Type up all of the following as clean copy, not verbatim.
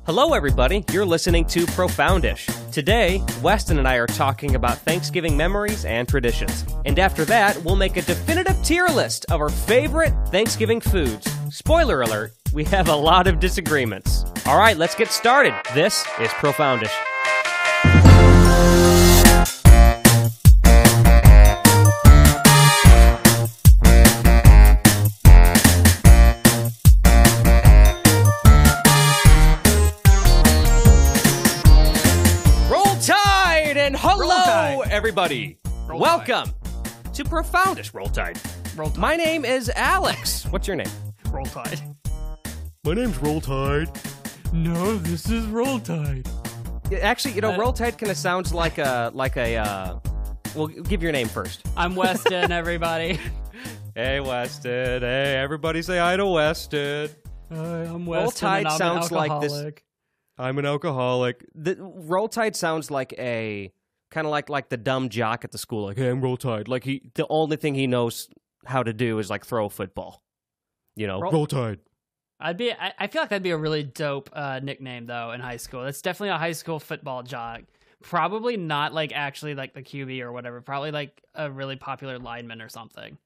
Hello, everybody. You're listening to Profoundish. Today, Weston and I are talking about Thanksgiving memories and traditions. And after that, we'll make a definitive tier list of our favorite Thanksgiving foods. Spoiler alert, we have a lot of disagreements. All right, let's get started. This is Profoundish. Hello, everybody. Welcome to Profoundish. Roll Tide. Roll Tide. My name is Alex. What's your name? Roll Tide. My name's Roll Tide. No, this is Roll Tide. Actually, Roll Tide kind of sounds like a. Well, give your name first. I'm Weston, everybody. Hey, Weston. Hey, everybody say hi to Weston. I'm Weston. Roll Tide and I'm sounds an like this. I'm an alcoholic. The Roll Tide sounds like a kind of like the dumb jock at the school. Like, hey, I'm Roll Tide. Like the only thing he knows how to do is like throw a football. Roll Tide. I feel like that'd be a really dope nickname though in high school. That's definitely a high school football jock. Probably not like actually like the QB or whatever. Probably like a really popular lineman or something.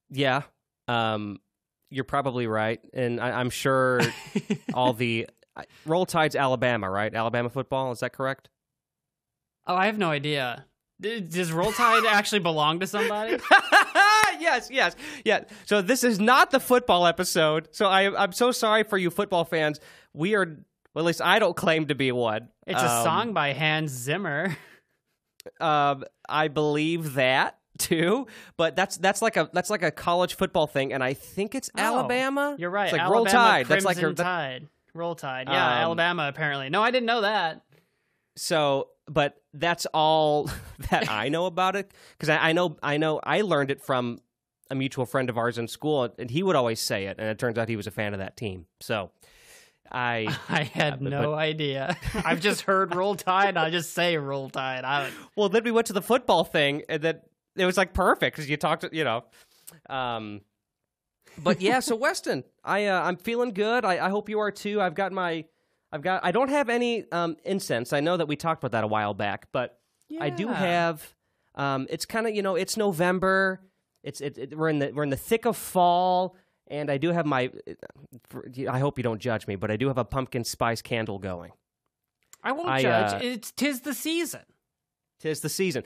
Yeah. You're probably right, and I'm sure all the Roll Tide's Alabama, right? Alabama football, is that correct? Oh, I have no idea. Does Roll Tide actually belong to somebody? Yes. So this is not the football episode. So I'm so sorry for you football fans. We are, well, at least I don't claim to be one. It's a song by Hans Zimmer. I believe that too, but that's like a college football thing, and I think it's Alabama. You're right. It's like Alabama, Roll Tide. Crimson That's like Tide. Roll Tide. Yeah, Alabama apparently. No, I didn't know that. So, but that's all that I know about it, because I know I learned it from a mutual friend of ours in school, and he would always say it, and it turns out he was a fan of that team. So I had no idea. I've just heard Roll Tide, and I just say Roll Tide. Well, then we went to the football thing, and then it was like perfect because you talked to, but yeah, so Weston, I'm feeling good. I hope you are too. I don't have any incense. I know that we talked about that a while back, but I do have. It's kind of it's November. We're in the thick of fall, and I do have my. I hope you don't judge me, but I do have a pumpkin spice candle going. I won't judge. Tis the season. Tis the season.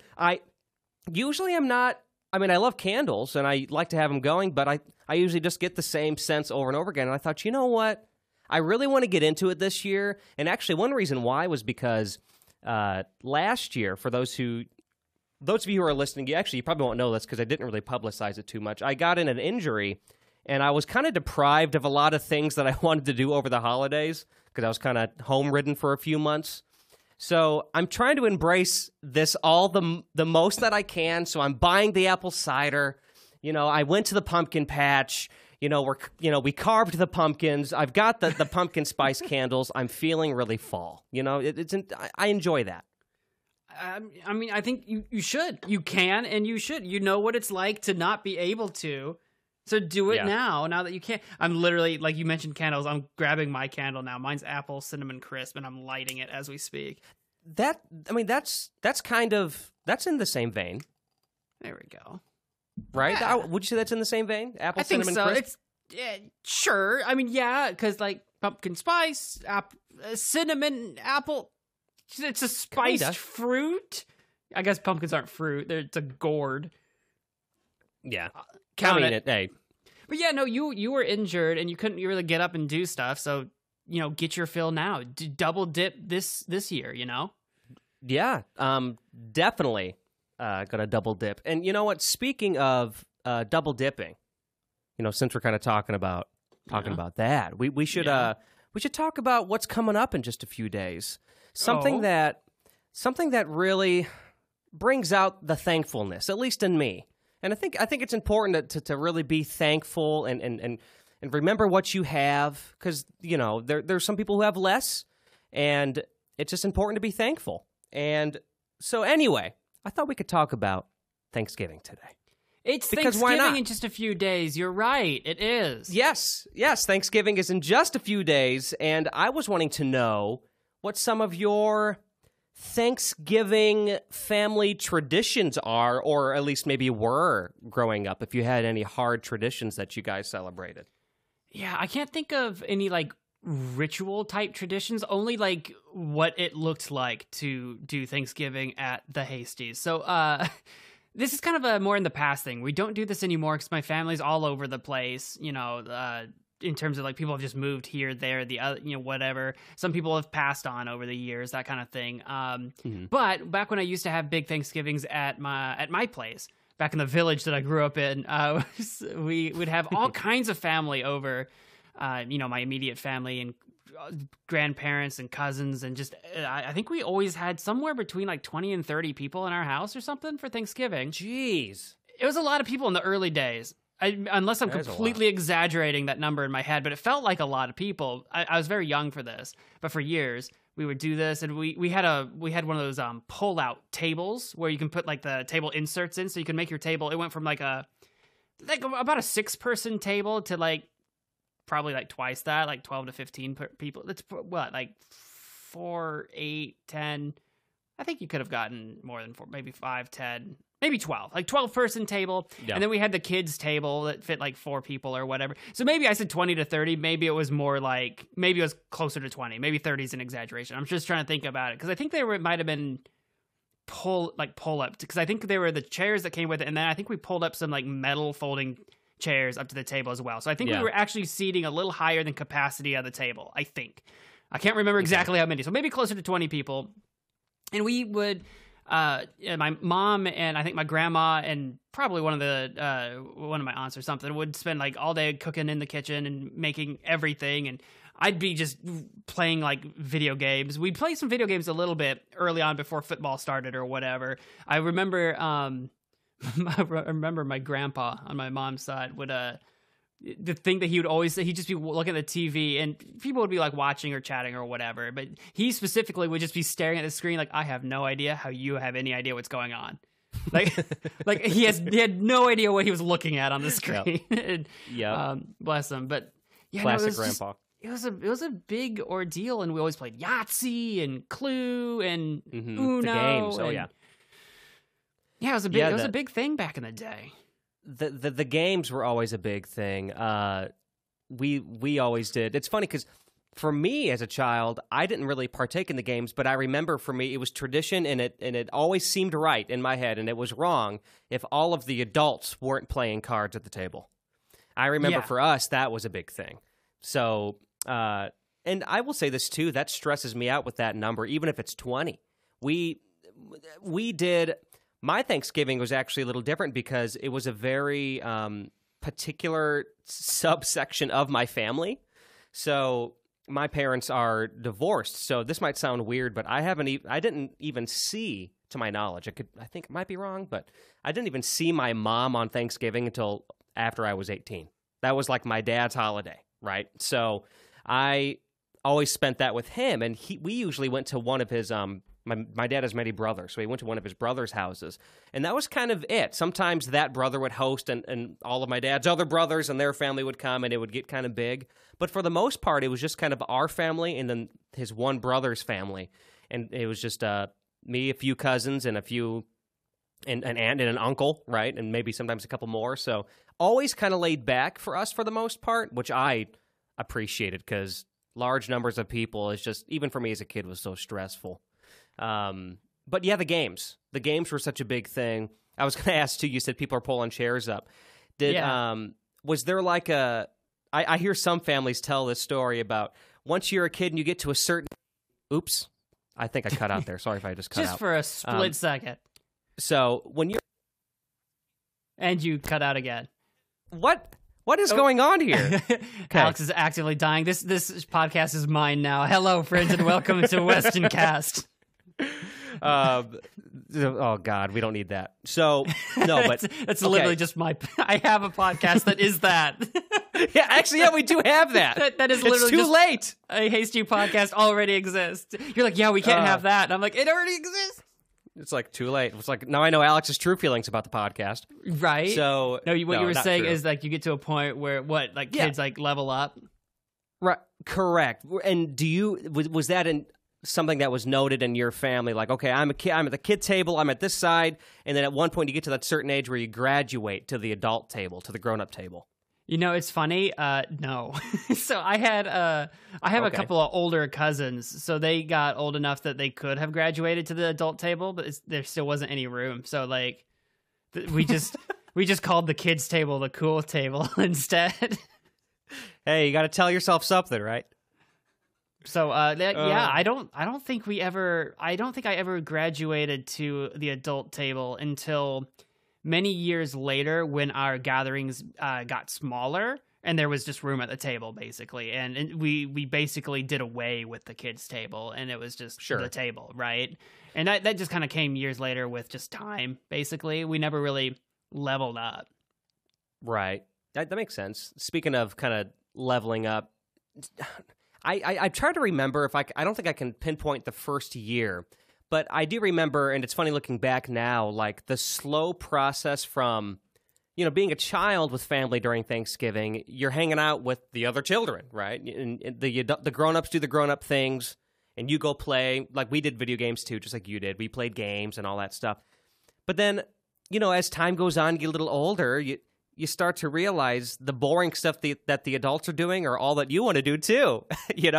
Usually I'm not. I mean, I love candles, and I like to have them going, but I usually just get the same scents over and over again. And I thought, you know what? I really want to get into it this year. And actually, one reason why was because last year, for those of you who are listening, you probably won't know this because I didn't really publicize it too much. I got in an injury, and I was kind of deprived of a lot of things that I wanted to do over the holidays because I was kind of home-ridden for a few months. So I'm trying to embrace this all the most that I can. So I'm buying the apple cider. I went to the pumpkin patch. We carved the pumpkins. I've got the pumpkin spice candles. I'm feeling really fall. I enjoy that. I mean, I think you should. You can and you should. You know what it's like to not be able to. So do it now that you can. I'm literally, like you mentioned candles, I'm grabbing my candle now. Mine's apple cinnamon crisp, and I'm lighting it as we speak. That's in the same vein. There we go. Right? Yeah. Would you say that's in the same vein? Apple cinnamon crisp? Crisp? Sure. I mean, yeah, because like pumpkin spice, cinnamon, apple, it's a spiced fruit. I guess pumpkins aren't fruit. It's a gourd. Yeah. Count it. Hey. But yeah, no, you were injured and you couldn't really get up and do stuff. So, get your fill now. Double dip this year, Yeah, definitely gonna double dip. And you know what? Speaking of double dipping, since we're kind of talking about that, we should talk about what's coming up in just a few days. Something that really brings out the thankfulness, at least in me. And I think it's important to really be thankful and remember what you have, because there's some people who have less, and it's just important to be thankful. And so anyway, I thought we could talk about Thanksgiving today. It's because Thanksgiving why not? in just a few days. You're right. It is. Yes. Thanksgiving is in just a few days, and I was wanting to know what some of your Thanksgiving family traditions are, or at least maybe were growing up, if you had any hard traditions that you guys celebrated. Yeah, I can't think of any like ritual type traditions, only like what it looked like to do Thanksgiving at the Hasties. So this is kind of a more in the past thing. We don't do this anymore because my family's all over the place, you know, in terms of like people have just moved here, there, the other, you know, whatever. Some people have passed on over the years, that kind of thing. But back when I used to have big Thanksgivings at my place, back in the village that I grew up in, we would have all kinds of family over, you know, my immediate family and grandparents and cousins. And just, I think we always had somewhere between like 20 and 30 people in our house or something for Thanksgiving. Jeez. It was a lot of people in the early days. Unless I'm completely exaggerating that number in my head, but it felt like a lot of people. I was very young for this, but for years we would do this, and we had one of those pull-out tables where you can put like the table inserts in, so you can make your table. It went from like about a 6-person table to like probably like twice that, like 12 to 15 people. That's what, like 4, 8, 10. I think you could have gotten more than 4, maybe 5, 10. Maybe 12, like 12-person table. Yeah. And then we had the kids table that fit like 4 people or whatever. So maybe I said 20 to 30. Maybe it was more like, maybe it was closer to 20. Maybe 30 is an exaggeration. I'm just trying to think about it. Because I think might have been pull-up. Because I think they were the chairs that came with it. And then I think we pulled up some like metal folding chairs up to the table as well. So I think we were actually seating a little higher than capacity of the table, I think. I can't remember exactly how many. So maybe closer to 20 people. And we would... my mom and I think my grandma and probably one of my aunts or something would spend like all day cooking in the kitchen and making everything, and I'd be just playing like video games. We'd play some video games a little bit early on before football started or whatever. I remember my grandpa on my mom's side would the thing that he would always say, he'd just be looking at the TV and people would be like watching or chatting or whatever. But he specifically would just be staring at the screen like, I have no idea how you have any idea what's going on. Like he had no idea what he was looking at on the screen. Yep. Bless him. But yeah, classic grandpa. It was a big ordeal, and we always played Yahtzee and Clue and Uno. The games. Oh, yeah, it was a big thing back in the day. The games were always a big thing. We always did. It's funny because for me as a child, I didn't really partake in the games, but I remember for me it was tradition, and it always seemed right in my head, and it was wrong if all of the adults weren't playing cards at the table. I remember for us that was a big thing. So, and I will say this too, that stresses me out with that number, even if it's 20. We did. My Thanksgiving was actually a little different because it was a very particular subsection of my family. So my parents are divorced. So this might sound weird, but I didn't even see, to my knowledge, I think it might be wrong, but I didn't even see my mom on Thanksgiving until after I was 18. That was like my dad's holiday, right? So I always spent that with him, and we usually went to one of his My dad has many brothers, so he went to one of his brothers' houses, and that was kind of it. Sometimes that brother would host, and all of my dad's other brothers and their family would come, and it would get kind of big. But for the most part, it was just kind of our family and then his one brother's family, and it was just me, a few cousins, and a few, and an aunt and an uncle, right, and maybe sometimes a couple more. So always kind of laid back for us for the most part, which I appreciated because large numbers of people is just, even for me as a kid, was so stressful. But yeah, the games were such a big thing. I was going to ask too, you said people are pulling chairs up. Was there like I hear some families tell this story about once you're a kid and you get to a certain, oops, I think I cut out there. Sorry if I just cut out. Just for a split second. So when you're, and you cut out again. What is going on here? Okay. Alex is actively dying. This podcast is mine now. Hello, friends, and welcome to Weston Cast. Oh God, we don't need that. So no, but it's literally just I have a podcast that is that. Yeah, actually, yeah, we do have that. That is literally it's too late. A Hasty podcast already exists. You're like, yeah, we can't have that. And I'm like, it already exists. It's like too late. It's like now I know Alex's true feelings about the podcast. Right. So what you were saying true. is like you get to a point where kids like level up. Right. Correct. And was that something that was noted in your family? Like, okay, I'm a kid. I'm at the kid table. I'm at this side, and then at one point you get to that certain age where you graduate to the adult table, to the grown-up table. You know, it's funny. No. So I have a couple of older cousins, so they got old enough that they could have graduated to the adult table, but there still wasn't any room. So like, we just called the kids table the cool table instead. Hey, you got to tell yourself something, right? So I don't think I ever graduated to the adult table until many years later when our gatherings got smaller and there was just room at the table, basically. And we basically did away with the kids' table, and it was just the table, right? And that just kind of came years later with just time, basically. We never really leveled up. Right. That makes sense. Speaking of kind of leveling up, I try to remember if I don't think I can pinpoint the first year, but I do remember, and it's funny looking back now, like the slow process from, being a child with family during Thanksgiving. You're hanging out with the other children, right? And the grown-ups do the grown-up things, and you go play. Like we did video games too, just like you did. We played games and all that stuff. But then, as time goes on, you get a little older, you start to realize the boring stuff that the adults are doing are all that you want to do too. You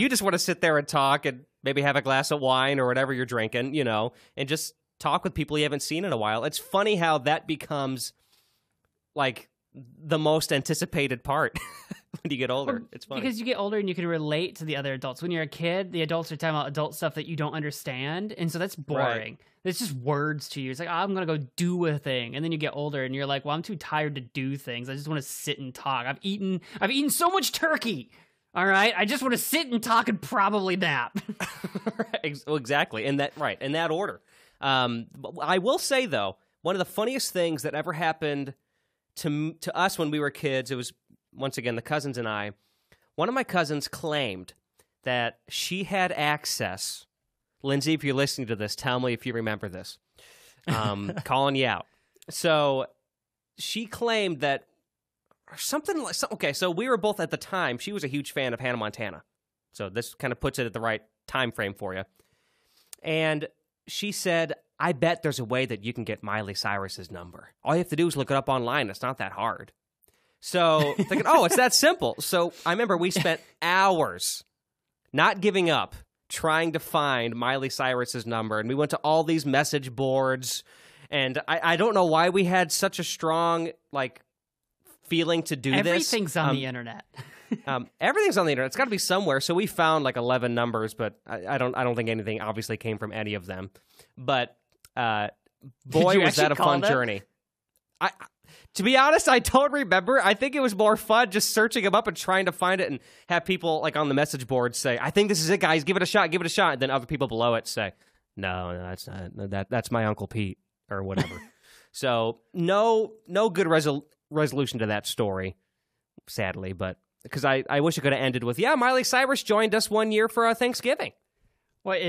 just want to sit there and talk and maybe have a glass of wine or whatever you're drinking, and just talk with people you haven't seen in a while. It's funny how that becomes like the most anticipated part when you get older. It's funny. Because you get older and you can relate to the other adults. When you're a kid, the adults are talking about adult stuff that you don't understand, and so that's boring. Right. It's just words to you. It's like, I'm going to go do a thing. And then you get older and you're like, well, I'm too tired to do things. I just want to sit and talk. I've eaten so much turkey. All right. I just want to sit and talk and probably nap. Exactly. In that order. I will say, though, one of the funniest things that ever happened to us when we were kids, it was, once again, the cousins and I. One of my cousins claimed that she had access. Lindsay, if you're listening to this, tell me if you remember this. Calling you out. So she claimed that something like... Okay, so we were both at the time. She was a huge fan of Hannah Montana. So this kind of puts it at the right time frame for you. And she said, I bet there's a way that you can get Miley Cyrus's number. All you have to do is look it up online. It's not that hard. So thinking, it's that simple. So I remember we spent hours not giving up, trying to find Miley Cyrus's number. And we went to all these message boards. And I don't know why we had such a strong, feeling to do this. Everything's on the internet. Everything's on the internet. It's got to be somewhere. So we found 11 numbers, but I don't think anything obviously came from any of them. But boy, was that a fun journey. To be honest, I don't remember. I think it was more fun just searching them up and trying to find it and have people on the message board say, I think this is it, guys. Give it a shot. Give it a shot. And then other people below it say, no, that's not. That's my Uncle Pete or whatever. So no good resolution to that story, sadly. But because I wish it could have ended with, Miley Cyrus joined us one year for Thanksgiving. Well,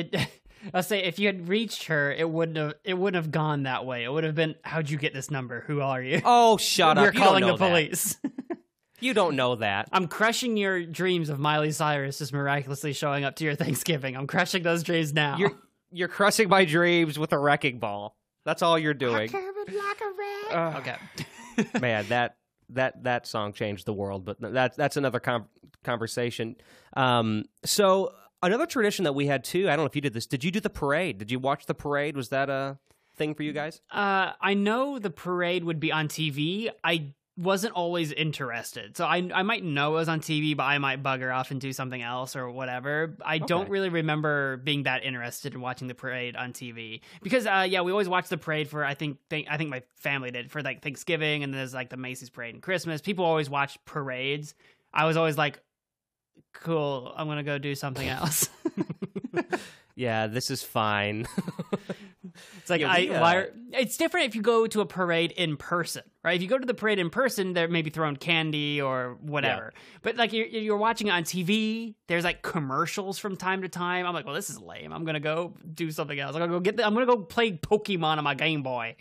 I'll say if you had reached her, it wouldn't have gone that way. It would have been, how'd you get this number? Who are you? Oh, shut up. We're calling the police. You don't know that. I'm crushing your dreams of Miley Cyrus just miraculously showing up to your Thanksgiving. I'm crushing those dreams now. You're crushing my dreams with a wrecking ball. That's all you're doing. Okay. Man, that song changed the world, but that's another conversation. So another tradition that we had too, I don't know if you did this. Did you do the parade? Did you watch the parade? Was that a thing for you guys? I know the parade would be on TV. I wasn't always interested. So I might know it was on TV, but I might bugger off and do something else or whatever. I don't really remember being that interested in watching the parade on TV. Because we always watched the parade for I think my family did for Thanksgiving, and there's the Macy's parade and Christmas. People always watch parades. I was always like, cool, I'm gonna go do something else. Yeah, this is fine. It's like it's different if you go to a parade in person, right? If you go to the parade in person, they're maybe throwing candy or whatever. Yeah. But like you're watching it on TV, there's like commercials from time to time. I'm like, well, this is lame. I'm gonna go do something else. I'm gonna go play Pokemon on my Game Boy.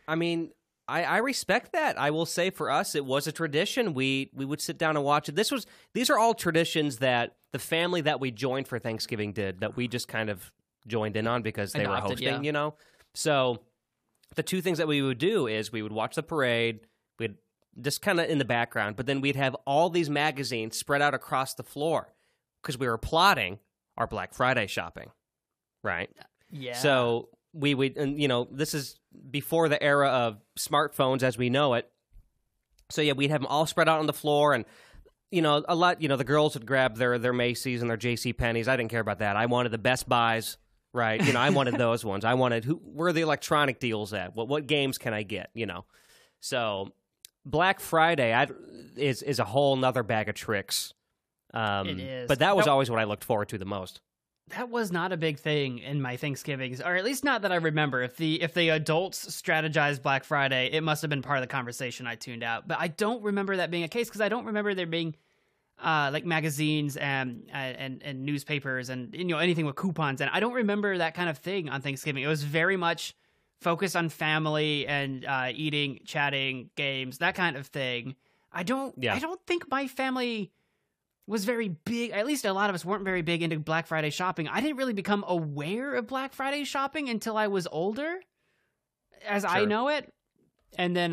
I mean, I respect that. I will say for us, it was a tradition. We would sit down and watch it. These are all traditions that the family that we joined for Thanksgiving did, that we just kind of joined in on because they were hosting, you know? So the two things that we would do is we would watch the parade, we'd just kind of in the background, but then we'd have all these magazines spread out across the floor because we were plotting our Black Friday shopping, right? Yeah. So we would, and you know, this is before the era of smartphones as we know it. So yeah, we'd have them all spread out on the floor, and you know, a lot. You know, the girls would grab their Macy's and their J.C. Penney's. I didn't care about that. I wanted the Best Buys, right? You know, I wanted those ones. I wanted where are the electronic deals at? What games can I get? You know, so Black Friday is a whole nother bag of tricks. It is, but that was always what I looked forward to the most. That was not a big thing in my Thanksgivings, or at least not that I remember. If the adults strategized Black Friday, it must have been part of the conversation I tuned out. But I don't remember that being a case because I don't remember there being like magazines and newspapers and you know anything with coupons. And I don't remember that kind of thing on Thanksgiving. It was very much focused on family and eating, chatting, games, that kind of thing. I don't think my family was very big. At least a lot of us weren't very big into Black Friday shopping. I didn't really become aware of Black Friday shopping until I was older, as I know it. And then,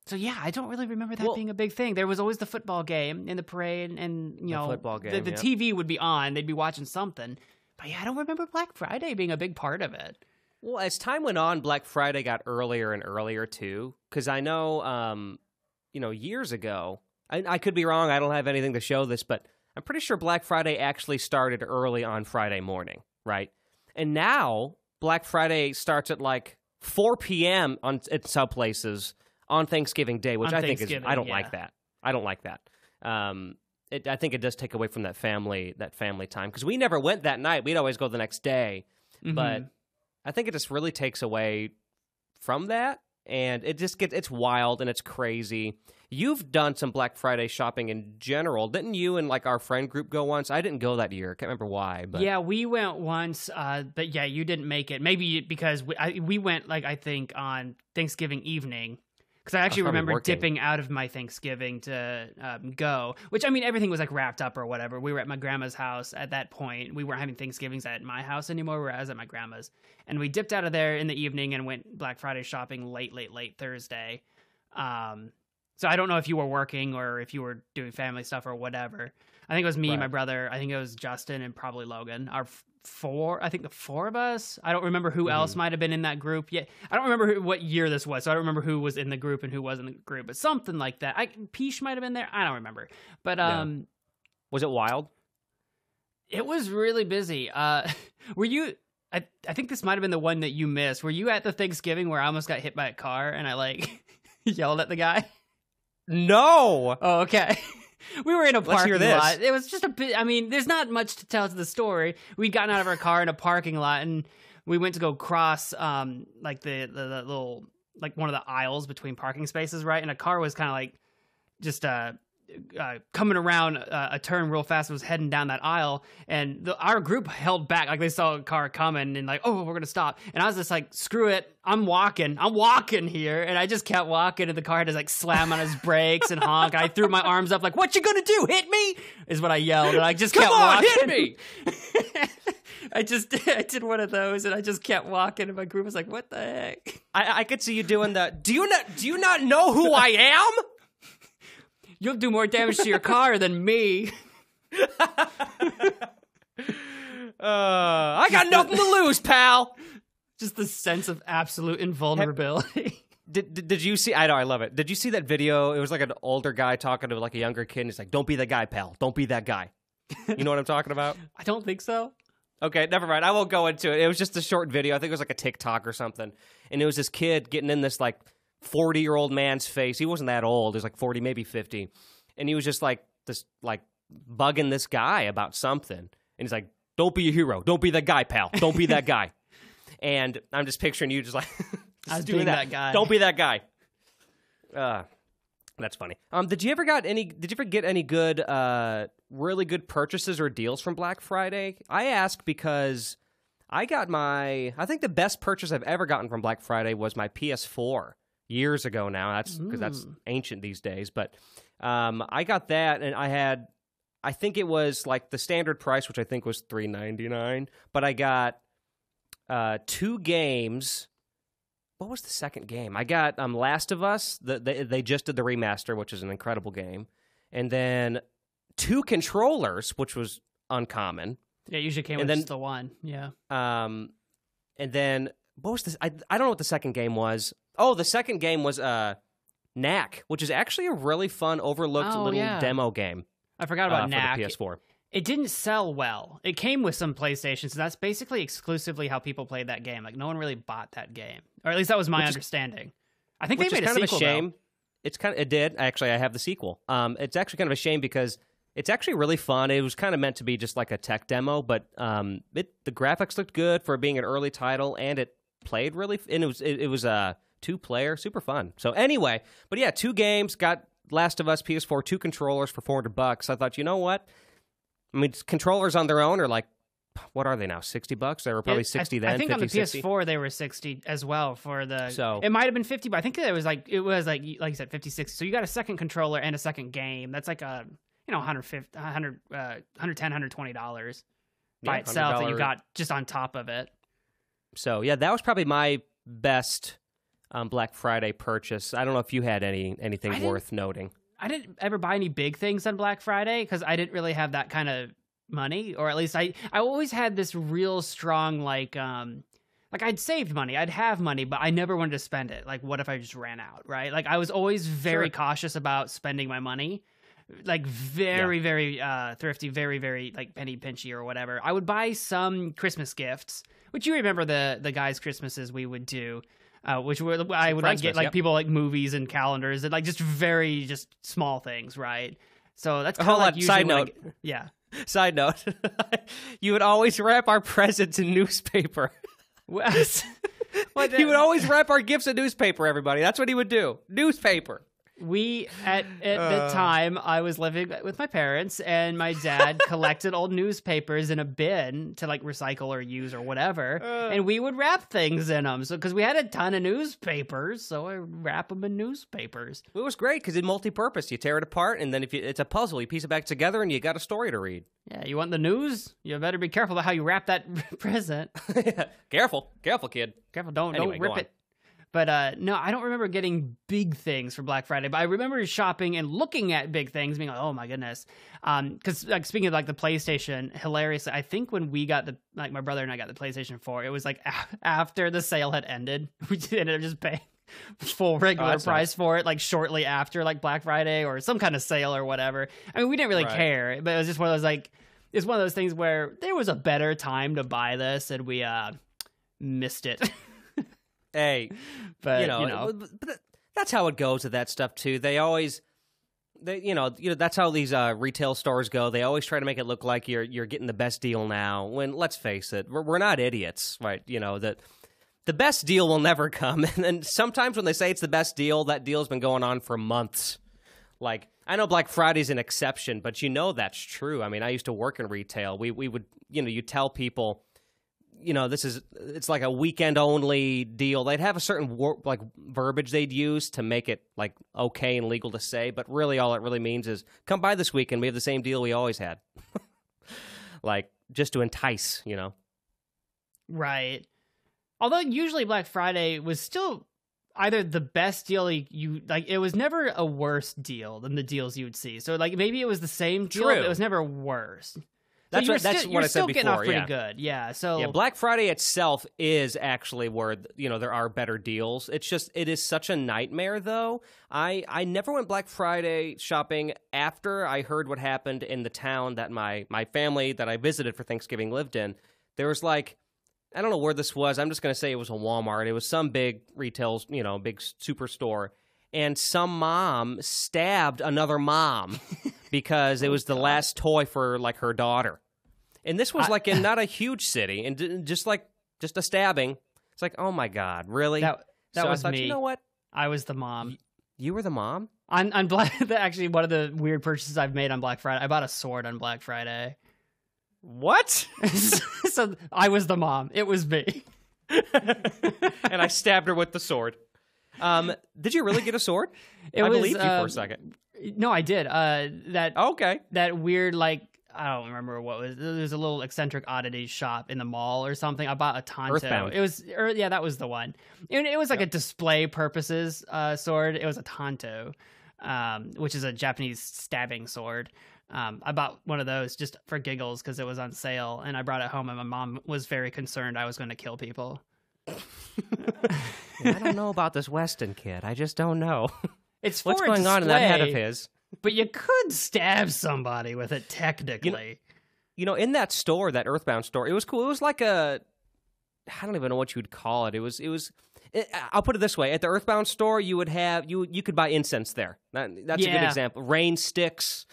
So yeah, I don't really remember that being a big thing. There was always the football game in the parade, and you know, football game, the TV would be on. They'd be watching something. But yeah, I don't remember Black Friday being a big part of it. Well, as time went on, Black Friday got earlier and earlier too. Because I know, you know, years ago. I could be wrong. I don't have anything to show this, but I'm pretty sure Black Friday actually started early on Friday morning, right? And now Black Friday starts at like 4 p.m. at some places on Thanksgiving Day, which I think is I don't like that. I don't like that. I think it does take away from that family time because we never went that night. We'd always go the next day, but I think it just really takes away from that, and it just it's wild and it's crazy. You've done some Black Friday shopping in general. Didn't you and like our friend group go once? I didn't go that year. I can't remember why. But yeah, we went once, but yeah, you didn't make it. Maybe because we went like I think on Thanksgiving evening. Because I actually remember dipping out of my Thanksgiving to go, which, I mean, everything was like wrapped up or whatever. We were at my grandma's house at that point. We weren't having Thanksgivings at my house anymore, whereas at my grandma's. And we dipped out of there in the evening and went Black Friday shopping late Thursday. So I don't know if you were working or if you were doing family stuff or whatever. I think it was me, my brother. I think it was Justin and probably Logan. The four of us. I don't remember who else might have been in that group yet. I don't remember what year this was, so I don't remember who was in the group and who wasn't in the group, but something like that. Peach might have been there. I don't remember. But was it wild? It was really busy. Were you? I think this might have been the one that you missed. Were you at the Thanksgiving where I almost got hit by a car and I like yelled at the guy? No. Oh, okay. We were in a parking Let's hear this. lot. It was just a bit, I mean, there's not much to tell to the story. We'd gotten out of our car in a parking lot and we went to go cross like the little, like one of the aisles between parking spaces, right? And a car was kind of like just coming around a turn real fast, was heading down that aisle, and our group held back, like they saw a car coming and like, oh, we're gonna stop. And I was just like, screw it, I'm walking here. And I just kept walking, and the car had to like slam on his brakes and honk. And I threw my arms up like, what you gonna do, hit me, is what I yelled. And I just kept walking. Hit me. I did one of those, and I just kept walking, and my group was like, what the heck? I could see you doing that. Do you not know who I am? You'll do more damage to your car than me. I got nothing to lose, pal. Just the sense of absolute invulnerability. Did you see? I know, I love it. Did you see that video? It was like an older guy talking to like a younger kid. And he's like, "Don't be that guy, pal. Don't be that guy." You know what I'm talking about? I don't think so. Okay, never mind. I won't go into it. It was just a short video. I think it was like a TikTok or something. And it was this kid getting in this like 40-year-old man's face. He wasn't that old. He was like 40, maybe 50. And he was just like this, like bugging this guy about something. And he's like, "Don't be a hero. Don't be that guy, pal. Don't be that guy." And I'm just picturing you just like I was doing that guy. Don't be that guy. That's funny. Did you ever get any good, really good purchases or deals from Black Friday? I ask because I think the best purchase I've ever gotten from Black Friday was my PS4 years ago now. That's because that's ancient these days. But I got that, and I think it was like the standard price, which I think was $3.99. But I got 2 games. What was the second game? I got Last of Us. They just did the remaster, which is an incredible game. And then 2 controllers, which was uncommon. Yeah, it usually came with just the one. Yeah. And then what was this? I don't know what the second game was. Oh, the second game was Knack, which is actually a really fun, overlooked little demo game. I forgot about Knack. For the PS4. It didn't sell well. It came with some PlayStation, so that's basically exclusively how people played that game. Like, no one really bought that game. Or at least that was my understanding. I think they made a sequel, of a shame. Though. It did. Actually, I have the sequel. It's actually kind of a shame because it's actually really fun. It was kind of meant to be just like a tech demo, but the graphics looked good for being an early title, and it played really... And it was 2-player, super fun. So anyway, but yeah, 2 games, got Last of Us, PS4, 2 controllers for $400. I thought, you know what? I mean, controllers on their own are like, what are they now? $60? They were probably 60 then. I think 50, on the PS4 60? They were 60 as well for the. So it might have been 50, but I think it was like you said 50, 60. So you got a second controller and a second game. That's like a $110, $120 by itself that you got just on top of it. So yeah, that was probably my best Black Friday purchase. I don't know if you had anything worth noting. I didn't ever buy any big things on Black Friday because I didn't really have that kind of money, or at least I always had this real strong like I'd saved money, I'd have money, but I never wanted to spend it. Like, what if I just ran out, right? Like, I was always very cautious about spending my money, like very thrifty, very, very like penny pinchy or whatever. I would buy some Christmas gifts, which you remember the guys' Christmases we would do. Which were I would like get like people like movies and calendars and like just very small things, right? So that's kind of like usually side note. Side note, you would always wrap our presents in newspaper. He would always wrap our gifts in newspaper. Everybody, that's what he would do. Newspaper. We at the time I was living with my parents, and my dad collected old newspapers in a bin to like recycle or use or whatever, and we would wrap things in them. So because we had a ton of newspapers, so I wrap them in newspapers. It was great because it's multi-purpose. You tear it apart, and then it's a puzzle. You piece it back together, and you got a story to read. Yeah, you want the news? You better be careful about how you wrap that present. Careful, kid. Careful, don't rip it. But no, I don't remember getting big things for Black Friday, but I remember shopping and looking at big things, being like, oh my goodness. Because like speaking of like the PlayStation, hilariously, I think when we got my brother and I got the PlayStation 4, it was like after the sale had ended. We ended up just paying full regular price for it, like shortly after like Black Friday or some kind of sale or whatever. I mean, we didn't really care, but it was just one of those like, it's one of those things where there was a better time to buy this and we missed it. Hey, but but that's how it goes with that stuff too. That's how these retail stores go. They always try to make it look like you're getting the best deal now. When let's face it, we're not idiots, right? You know that the best deal will never come. And sometimes when they say it's the best deal, that deal's been going on for months. Like, I know Black Friday's an exception, but that's true. I mean, I used to work in retail. We would you tell people, it's like a weekend only deal. They'd have a certain like verbiage they'd use to make it like okay and legal to say, but really all it really means is come by this weekend. We have the same deal we always had. Like just to entice, Right. Although usually Black Friday was still either the best deal you like, it was never a worse deal than the deals you would see. So like maybe it was the same deal, but it was never worse. That's what I said before. You're still getting off pretty good, yeah. So Black Friday itself is actually where there are better deals. It's just it is such a nightmare though. I never went Black Friday shopping after I heard what happened in the town that my family that I visited for Thanksgiving lived in. There was like, I don't know where this was. I'm just going to say it was a Walmart. It was some big retail, big superstore. And some mom stabbed another mom because it was the last toy for like her daughter. And this was like in not a huge city, and just a stabbing, It's like, oh my God, really? That so was I thought, me. you know what? I was the mom. You were the mom? On Black, actually, one of the weird purchases I've made on Black Friday, I bought a sword on Black Friday. What? So I was the mom. It was me. And I stabbed her with the sword. Did you really get a sword? I believed you for a second. No, I did. Okay. That weird, like, I don't remember what was. There's a little eccentric oddities shop in the mall or something. I bought a Tonto. Earthbound. Yeah, that was the one. It was like a display purposes sword. It was a Tonto, which is a Japanese stabbing sword. I bought one of those just for giggles because it was on sale, and I brought it home, and my mom was very concerned I was going to kill people. I don't know about this Weston kid. I just don't know. It's what's for going on in that head of his. But you could stab somebody with it, technically. In that store, that Earthbound store, it was cool. It was like I don't even know what you would call it. I'll put it this way. At the Earthbound store, you would have, you could buy incense there. That's a good example. Rain sticks,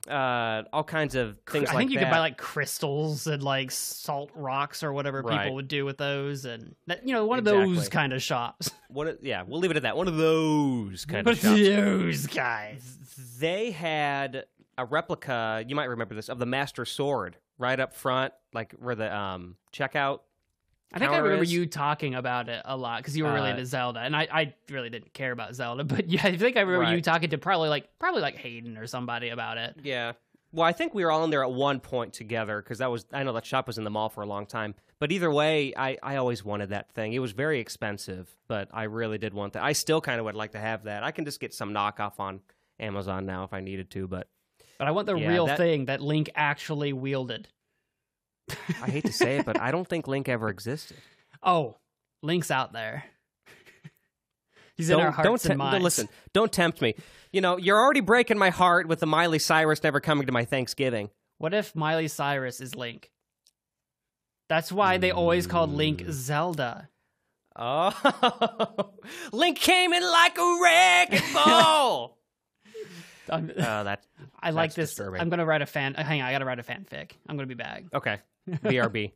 all kinds of things like that. I think you could buy like crystals and like salt rocks or whatever people would do with those. And one of those kind of shops. We'll leave it at that. One of those kind of shops. One of those guys. They had a replica, you might remember this, of the Master Sword right up front, like where the checkout. I think I remember you talking about it a lot because you were really into Zelda, and I really didn't care about Zelda, but yeah, I think I remember you talking to probably like Hayden or somebody about it. Yeah. Well, I think we were all in there at one point together because I know that shop was in the mall for a long time. But either way, I always wanted that thing. It was very expensive, but I really did want that. I still kind of would like to have that. I can just get some knockoff on Amazon now if I needed to, but I want the real thing that Link actually wielded. I hate to say it, but I don't think Link ever existed. Oh, Link's out there. He's in our hearts and minds. Listen, don't tempt me. You're already breaking my heart with the Miley Cyrus never coming to my Thanksgiving. What if Miley Cyrus is Link? That's why they always called Link Zelda. Oh, Link came in like a wrecking ball. I like this. Disturbing. I'm gonna write hang on, I gotta write a fanfic. I'm gonna be back. Okay. BRB.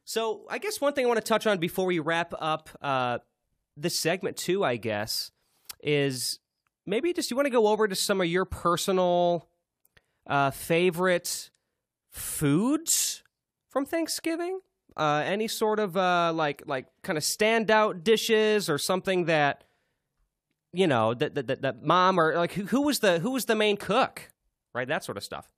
So I guess one thing I want to touch on before we wrap up this segment too, I guess, is maybe just you want to go over to some of your personal favorite foods from Thanksgiving? Any sort of like kind of standout dishes or something that that mom or like who was the main cook, right? That sort of stuff.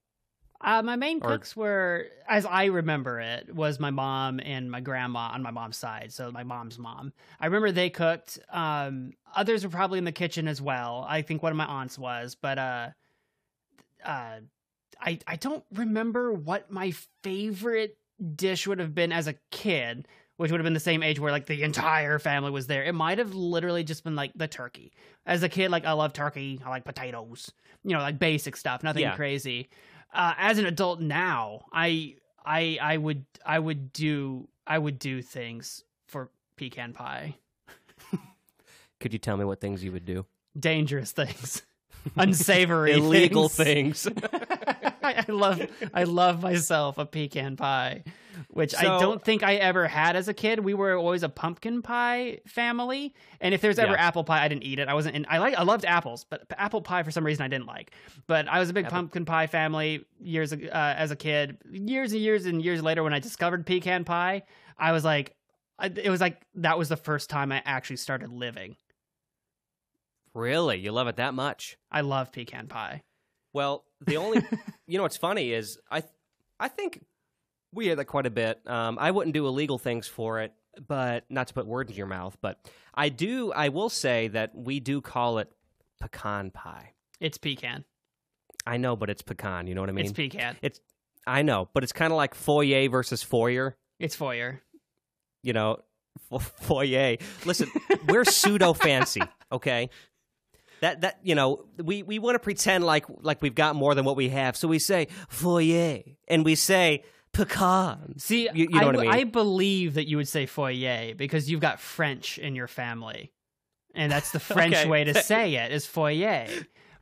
My main cooks were, as I remember it, was my mom and my grandma on my mom's side. So my mom's mom. I remember they cooked. Others were probably in the kitchen as well. I think one of my aunts was, but I don't remember what my favorite dish would have been as a kid, which would have been the same age where like the entire family was there. It might have literally just been like the turkey. As a kid, like I love turkey. I like potatoes. Like basic stuff, nothing crazy. As an adult now, I would do things for pecan pie. Could you tell me what things you would do? Dangerous things, unsavory, illegal things. I love myself a pecan pie, which I don't think I ever had as a kid. We were always a pumpkin pie family, and if there's ever apple pie, I didn't eat it. I wasn't. I loved apples, but apple pie for some reason I didn't like. But I was a big pumpkin pie family as a kid. Years and years and years later, when I discovered pecan pie, I was like, it was like that was the first time I actually started living. Really, you love it that much? I love pecan pie. Well, the only, what's funny is I think we hear that quite a bit. I wouldn't do illegal things for it, but not to put words in your mouth, but I will say that we do call it pecan pie. It's pecan. I know, but it's pecan. You know what I mean? It's pecan. I know, but it's kind of like foyer versus foyer. It's foyer. Foyer. Listen, we're pseudo fancy, okay? That we want to pretend like we've got more than what we have, so we say foyer and we say pecan. See, you know what I mean? I believe that you would say foyer because you've got French in your family, and that's the French way to say it is foyer.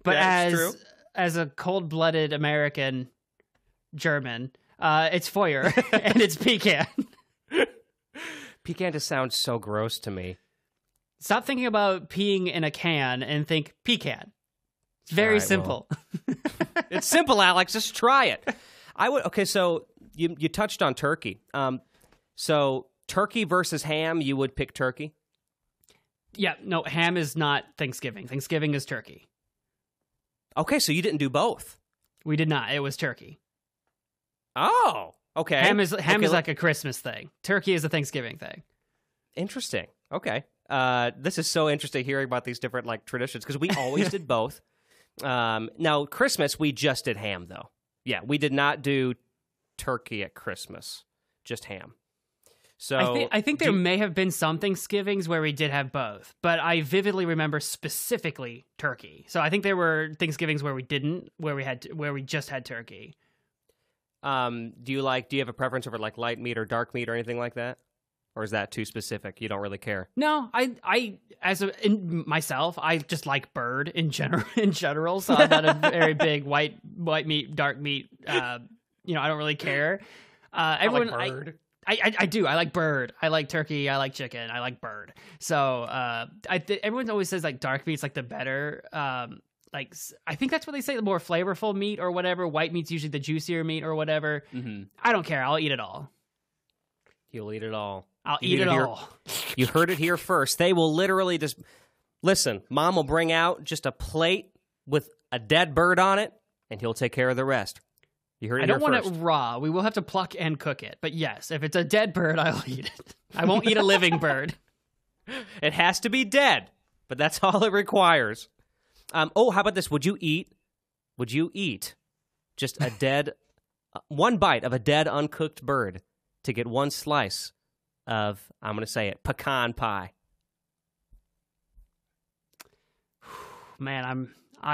But as a cold-blooded American German, it's foyer and it's pecan. Pecan just sounds so gross to me. Stop thinking about peeing in a can and think pecan. It's very simple. Well, it's simple, Alex. Just try it. Okay, so you touched on turkey. So turkey versus ham, you would pick turkey? Yeah, no, ham is not Thanksgiving. Thanksgiving is turkey. Okay, so you didn't do both. We did not. It was turkey. Oh, okay. Ham is like a Christmas thing. Turkey is a Thanksgiving thing. Interesting. Okay. This is so interesting hearing about these different like traditions because we always did both. Now, Christmas, we just did ham, though. Yeah, we did not do turkey at Christmas, just ham. So I think there may have been some Thanksgivings where we did have both, but I vividly remember specifically turkey. So I think there were Thanksgivings where we didn't, where we just had turkey. Do you have a preference over like light meat or dark meat or anything like that? Or is that too specific? You don't really care? No, myself, I just like bird in general. So I'm not a very big white meat, dark meat. I don't really care. Everyone, I like bird. I do. I like bird. I like turkey. I like chicken. I like bird. So everyone always says like dark meat's like the better. Like I think that's what they say, the more flavorful meat or whatever. White meat's usually the juicier meat or whatever. Mm-hmm. I don't care. I'll eat it all. You'll eat it all. I'll eat it all. You heard it here first. They will literally just listen. Mom will bring out just a plate with a dead bird on it, and he'll take care of the rest. You heard it here first. I don't want it raw. We will have to pluck and cook it. But yes, if it's a dead bird, I'll eat it. I won't eat a living bird. It has to be dead, but that's all it requires. How about this? Would you eat just a dead, one bite of a dead uncooked bird to get one slice of, I'm going to say it, pecan pie? Man,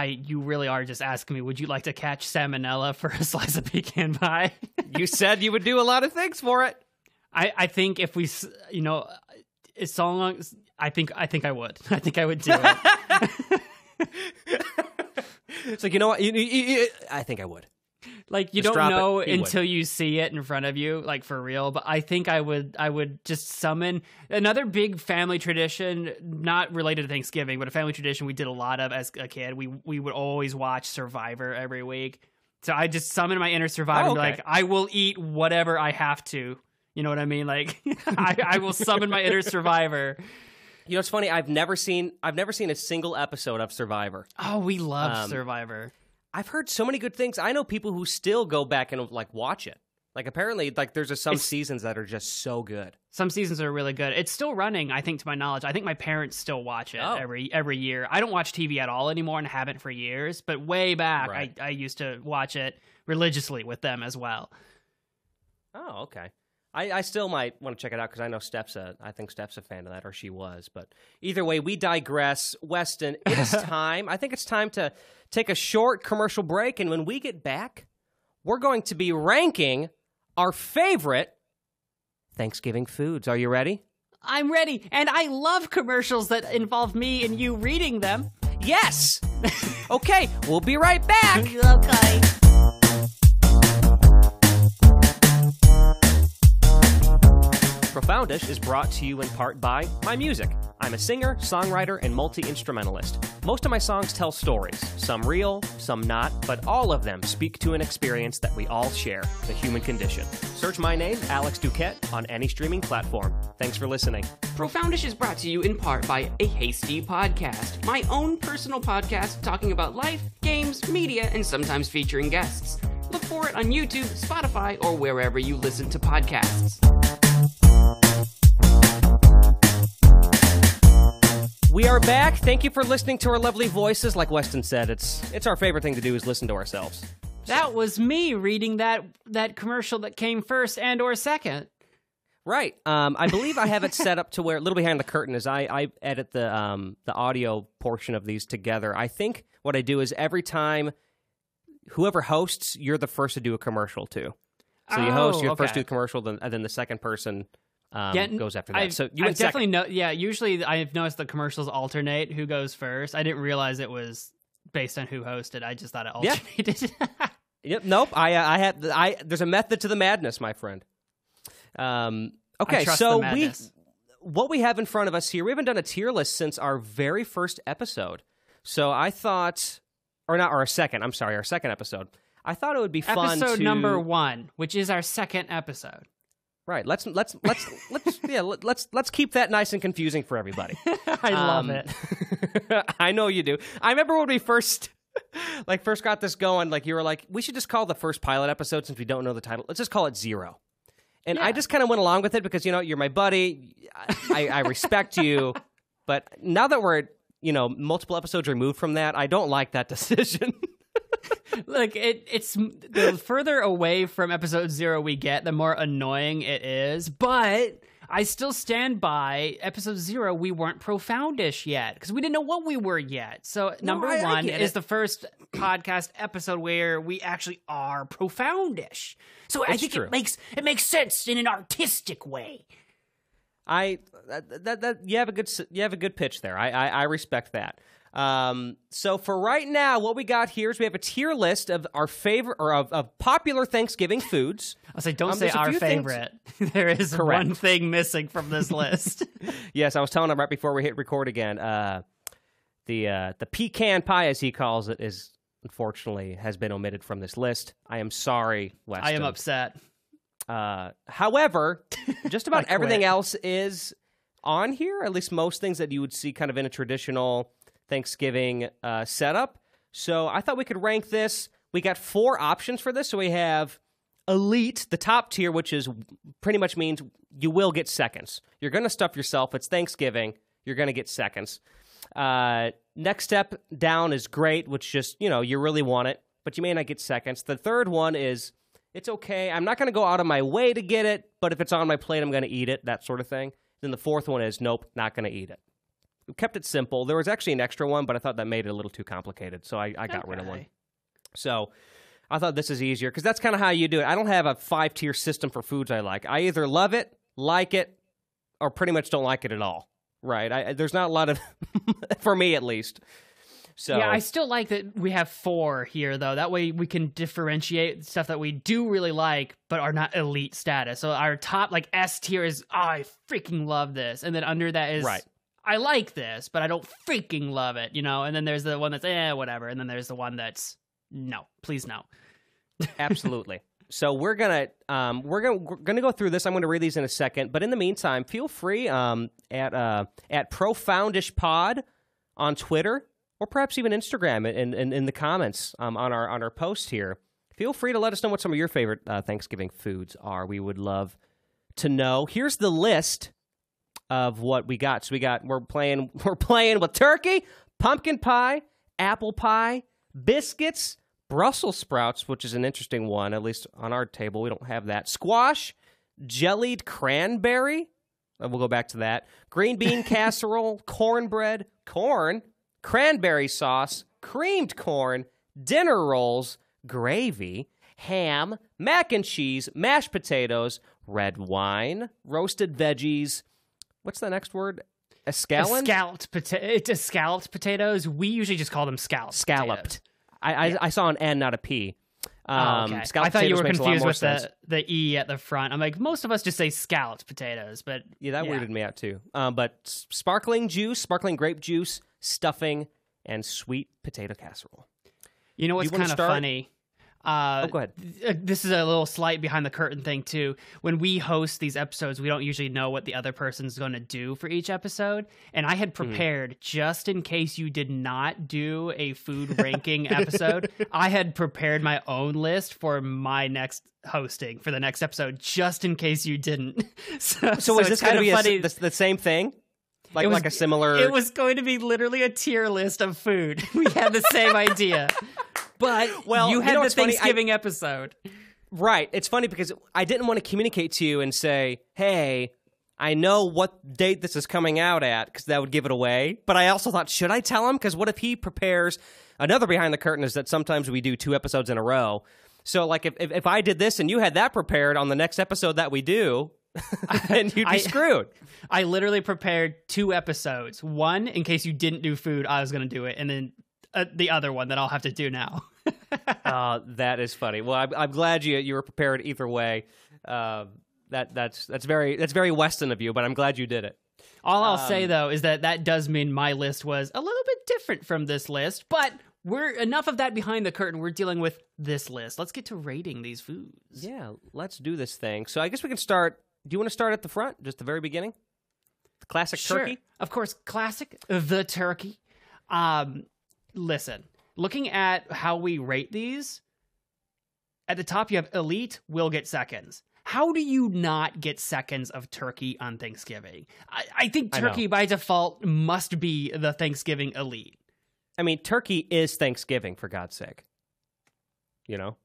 you really are just asking me, would you like to catch salmonella for a slice of pecan pie? You said you would do a lot of things for it. I think if we, it's so long, I think I would. I think I would do it. It's like, you know what? I think I would. Like, you don't know until you see it in front of you, like, for real. But I think I would just summon another big family tradition, not related to Thanksgiving, but a family tradition we did a lot of as a kid. We would always watch Survivor every week. So I just summon my inner Survivor and be like, I will eat whatever I have to. You know what I mean? Like, I will summon my inner Survivor. You know, it's funny. I've never seen a single episode of Survivor. Oh, we love Survivor. I've heard so many good things. I know people who still go back and like watch it. Like apparently, like there's some seasons that are just so good. Some seasons are really good. It's still running, I think, to my knowledge. I think my parents still watch it every year. I don't watch TV at all anymore and haven't for years. But way back, right. I used to watch it religiously with them as well. Oh, okay. I still might want to check it out because I know I think Steph's a fan of that, or she was. But either way, we digress. Weston, it's time. I think it's time to take a short commercial break. And when we get back, we're going to be ranking our favorite Thanksgiving foods. Are you ready? I'm ready. And I love commercials that involve me and you reading them. Yes. Okay, we'll be right back. Okay. Profoundish is brought to you in part by my music. I'm a singer, songwriter, and multi-instrumentalist. Most of my songs tell stories, some real, some not, but all of them speak to an experience that we all share, the human condition. Search my name, Alex Duquette, on any streaming platform. Thanks for listening. Profoundish is brought to you in part by A Hasty Podcast, my own personal podcast talking about life, games, media, and sometimes featuring guests. Look for it on YouTube, Spotify, or wherever you listen to podcasts. We are back. Thank you for listening to our lovely voices. Like Weston said, it's our favorite thing to do is listen to ourselves. That was me reading that commercial that came first and or second. Right. I believe I have it set up to where a little behind the curtain is I edit the audio portion of these together. I think what I do is every time whoever hosts, you're the first to do a commercial too. So you host, you're the first to do the commercial, and then the second person goes after that. So you went definitely know. Yeah, usually I've noticed the commercials alternate who goes first. I didn't realize it was based on who hosted. I just thought it alternated. Yep. Nope. There's a method to the madness, my friend. Okay, so what we have in front of us here, we haven't done a tier list since our very first episode. So I thought, our second episode. I thought it would be fun Episode number 1, which is our second episode. Right. Let's keep that nice and confusing for everybody. I love it. I know you do. I remember when we first got this going, like you were like, we should just call the first pilot episode, since we don't know the title, let's just call it 0. And I just kind of went along with it because, you're my buddy. I respect you. But now that we're, multiple episodes removed from that, I don't like that decision. Like, it's the further away from episode 0 we get, the more annoying it is. But I still stand by episode 0. We weren't profoundish yet because we didn't know what we were yet. So number 1 is the first podcast episode where we actually are profoundish. So I think it makes sense in an artistic way. You have a good pitch there. I respect that. So for right now, what we got here is we have a tier list of our favorite or of popular Thanksgiving foods. I'll say, don't say our favorite. There is one thing missing from this list. Yes, I was telling him right before we hit record again. The pecan pie, as he calls it, is unfortunately has been omitted from this list. I am sorry, Weston. I am upset. However, just about everything else is on here. At least most things that you would see kind of in a traditional Thanksgiving setup. So I thought we could rank this. We got 4 options for this. So we have Elite, the top tier, which is pretty much means you will get seconds. You're going to stuff yourself. It's Thanksgiving. You're going to get seconds. Next step down is Great, which just, you really want it, but you may not get seconds. The third one is it's okay. I'm not going to go out of my way to get it, but if it's on my plate, I'm going to eat it, that sort of thing. Then the fourth one is nope, not going to eat it. We kept it simple. There was actually an extra one, but I thought that made it a little too complicated, so I got rid of one. So I thought this is easier, because that's kind of how you do it. I don't have a 5-tier system for foods I like. I either love it, like it, or pretty much don't like it at all, right? There's not a lot of, for me at least. So yeah, I still like that we have 4 here, though. That way we can differentiate stuff that we do really like, but are not elite status. So our top, S tier is, I freaking love this. And then under that is, I like this, but I don't freaking love it, And then there's the one that's, whatever. And then there's the one that's, no, please no. Absolutely. So we're gonna go through this. I'm gonna read these in a second, but in the meantime, feel free at Profoundish Pod on Twitter, or perhaps even Instagram in the comments on our post here. Feel free to let us know what some of your favorite Thanksgiving foods are. We would love to know. Here's the list of what we got. So we're playing with turkey, pumpkin pie, apple pie, biscuits, Brussels sprouts, which is an interesting one, at least on our table. We don't have that. Squash, jellied cranberry. We'll go back to that. Green bean casserole, cornbread, corn, cranberry sauce, creamed corn, dinner rolls, gravy, ham, mac and cheese, mashed potatoes, red wine, roasted veggies. What's the next word? Escallion? Scalloped potatoes. We usually just call them scalloped. Scalloped. I saw an N, not a P. Okay. I thought you were confused with the E at the front. I'm like, most of us just say scalloped potatoes, but yeah, that weirded me out too. But sparkling grape juice, stuffing, and sweet potato casserole. You know what's kind of funny? Go ahead. This is a little slight behind the curtain thing, too. When we host these episodes, we don't usually know what the other person's going to do for each episode. And I had prepared, just in case you did not do a food ranking episode, I had prepared my own list for my next hosting for the next episode, just in case you didn't. So is this going to be the same thing? Like a similar... It was going to be literally a tier list of food. We had the same idea. But you had the Thanksgiving episode. Right. It's funny because I didn't want to communicate to you and say, hey, I know what date this is coming out at, because that would give it away. But I also thought, should I tell him? Because what if he prepares... Another behind the curtain is that sometimes we do 2 episodes in a row. So if I did this and you had that prepared on the next episode that we do... then you'd be screwed. I literally prepared 2 episodes. One, in case you didn't do food, I was going to do it. And then the other one that I'll have to do now. That is funny. Well, I'm glad you were prepared either way. That's very Weston of you, but I'm glad you did it. All I'll say, though, is that does mean my list was a little bit different from this list, but we're enough of that behind the curtain. We're dealing with this list. Let's get to rating these foods. Yeah, let's do this thing. So I guess we can start. Do you want to start at the front, just the very beginning? The classic turkey? Of course, classic, the turkey. Listen, looking at how we rate these, at the top you have elite, will get seconds. How do you not get seconds of turkey on Thanksgiving? I think turkey by default must be the Thanksgiving elite. I mean, turkey is Thanksgiving, for God's sake. You know?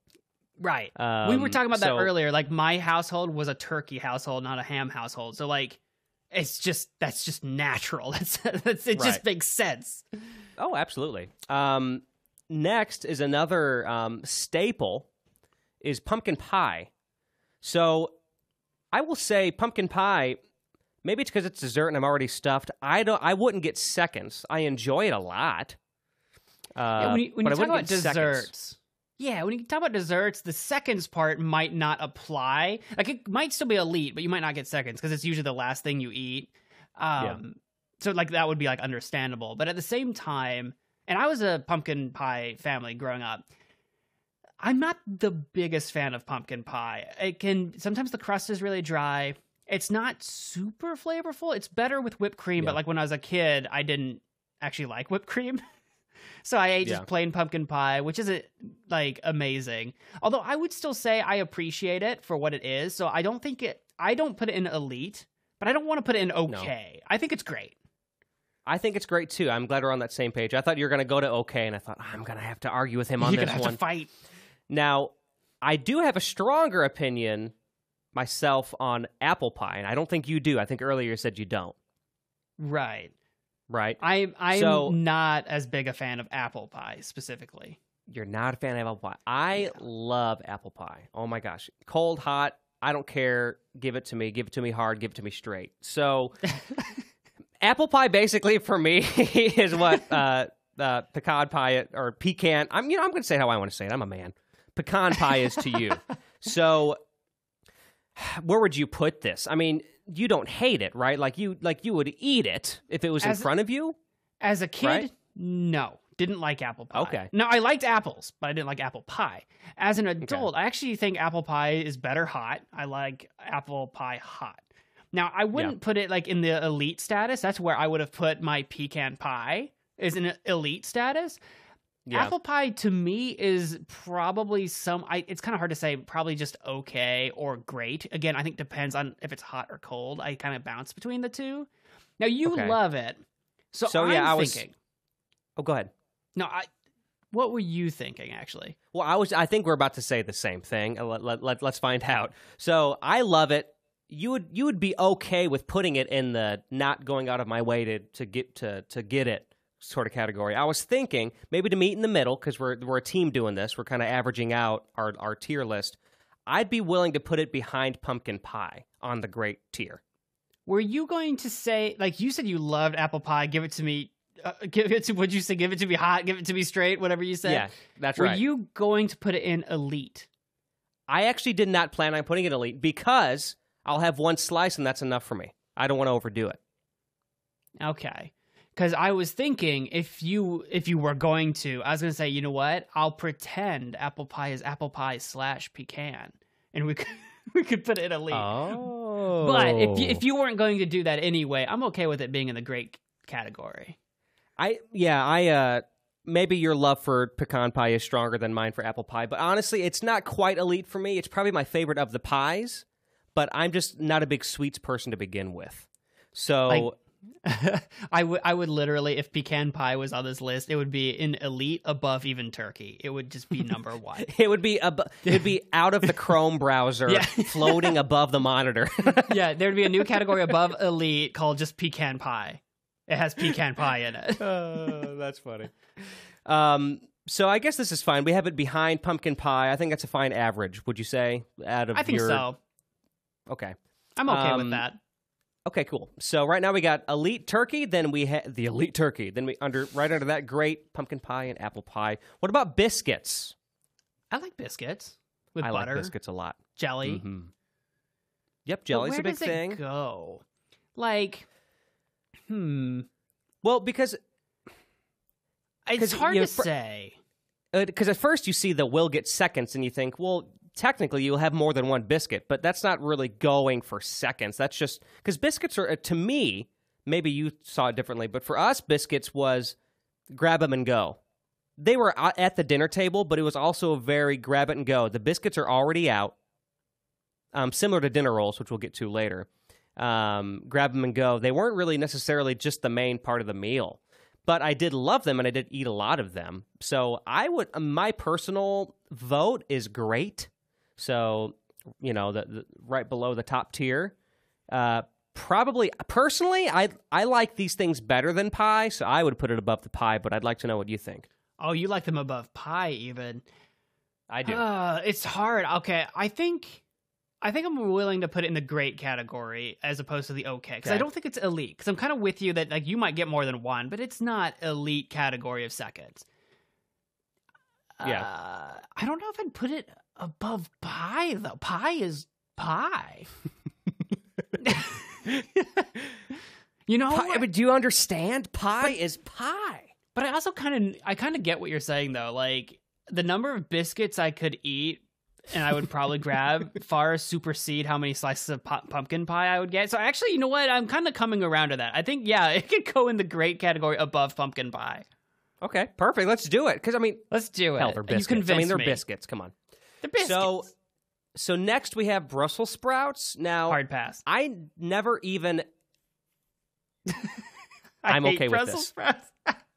Right. We were talking about that earlier. Like, my household was a turkey household, not a ham household. So, like, that's just natural. It just makes sense. Oh, absolutely. Next is another staple is pumpkin pie. So I will say pumpkin pie, maybe it's because it's dessert and I'm already stuffed. I wouldn't get seconds. I enjoy it a lot. When you talk about desserts, when you talk about desserts, the seconds part might not apply. Like, it might still be elite, but you might not get seconds because it's usually the last thing you eat. So, like, that would be, like, understandable. But at the same time, and I was a pumpkin pie family growing up, I'm not the biggest fan of pumpkin pie. Sometimes the crust is really dry. It's not super flavorful. It's better with whipped cream, but, like, when I was a kid, I didn't actually like whipped cream. So I ate just plain pumpkin pie, which isn't, like, amazing. Although I would still say I appreciate it for what it is. So I don't put it in elite, but I don't want to put it in okay. No. I think it's great. I think it's great, too. I'm glad we're on that same page. I thought you were going to go to okay, and I thought, I'm going to have to argue with him on this one. You're going to have to fight. Now, I do have a stronger opinion myself on apple pie, and I don't think you do. I think earlier you said you don't. Right. I'm so, not as big a fan of apple pie, specifically. You're not a fan of apple pie. I love apple pie. Oh, my gosh. Cold, hot, I don't care. Give it to me. Give it to me hard. Give it to me straight. So, apple pie, basically, for me, is what pecan pie or pecan. I'm going to say how I want to say it. I'm a man. Pecan pie is to you. So, where would you put this? I mean, you don't hate it, right? Like you would eat it if it was in front of you. As a kid, right? No, didn't like apple pie. Okay. No, I liked apples, but I didn't like apple pie. As an adult, I actually think apple pie is better hot. I like apple pie hot. Now, I wouldn't put it like in the elite status. That's where I would have put my pecan pie is an elite status. Yeah. Apple pie to me is probably it's kind of hard to say, probably just okay or great. Again, I think depends on if it's hot or cold. I kind of bounce between the two. Now, you love it. So I'm thinking. Oh, go ahead. No, what were you thinking, actually? Well, I think we're about to say the same thing. Let's find out. So I love it. You would be okay with putting it in the not going out of my way to get it sort of category. I was thinking maybe to meet in the middle because we're a team doing this. We're kind of averaging out our tier list. I'd be willing to put it behind pumpkin pie on the great tier. Were you going to say, like you said, you loved apple pie? Give it to me. What'd you say? Give it to me hot. Give it to me straight. Whatever you said. Yeah, that's right. Were you going to put it in elite? I actually did not plan on putting it elite because I'll have one slice and that's enough for me. I don't want to overdo it. Okay. Because I was thinking, if you were going to, I was going to say, you know what? I'll pretend apple pie is apple pie / pecan, and we could put it in elite. Oh, but if you weren't going to do that anyway, I'm okay with it being in the great category. Maybe your love for pecan pie is stronger than mine for apple pie, but honestly, it's not quite elite for me. It's probably my favorite of the pies, but I'm just not a big sweets person to begin with. So. I would literally, if pecan pie was on this list, it would be in elite above even turkey. It would just be number one. It would be out of the Chrome browser, floating above the monitor. Yeah, there'd be a new category above elite called just pecan pie. It has pecan pie in it. Oh, that's funny. So I guess this is fine. We have it behind pumpkin pie. I think that's a fine average. Would you say? I think so. Okay, I'm okay with that. Okay, cool. So right now we got elite turkey, then we have the elite turkey. Then right under that, great pumpkin pie and apple pie. What about biscuits? I like biscuits with butter. I like biscuits a lot. Jelly. Mm-hmm. Yep, jelly's a big thing. Where does it go? Like, Well, because it's hard to say. Because at first you see the will get seconds, and you think, well, technically you'll have more than one biscuit, but that's not really going for seconds. That's just because biscuits are, to me, maybe you saw it differently, but for us, biscuits was grab them and go. They were at the dinner table, but it was also a very grab it and go. The biscuits are already out, similar to dinner rolls, which we'll get to later. Grab them and go. They weren't really necessarily just the main part of the meal, but I did love them and I did eat a lot of them. So my personal vote is great. So, the right below the top tier. Probably, personally, I like these things better than pie, so I would put it above the pie, but I'd like to know what you think. Oh, you like them above pie even. I do. It's hard. Okay, I think I'm willing to put it in the great category as opposed to the okay, because I don't think it's elite. Because I'm kind of with you that like you might get more than one, but it's not elite category of seconds. Yeah. I don't know if I'd put it above pie though. Pie is pie. Pie, but do you understand? Pie is pie. But I also kind of get what you're saying though. Like the number of biscuits I could eat and I would probably grab far supersede how many slices of pumpkin pie I would get. So actually, you know what? I'm kind of coming around to that. I think, yeah, it could go in the great category above pumpkin pie. Okay, perfect. Let's do it. Because, let's do it. Hell, they're biscuits. You convinced they're me. Biscuits. Come on. They're biscuits. So next we have Brussels sprouts. Now, hard pass. I never even... I'm okay with Brussels this. Sprouts.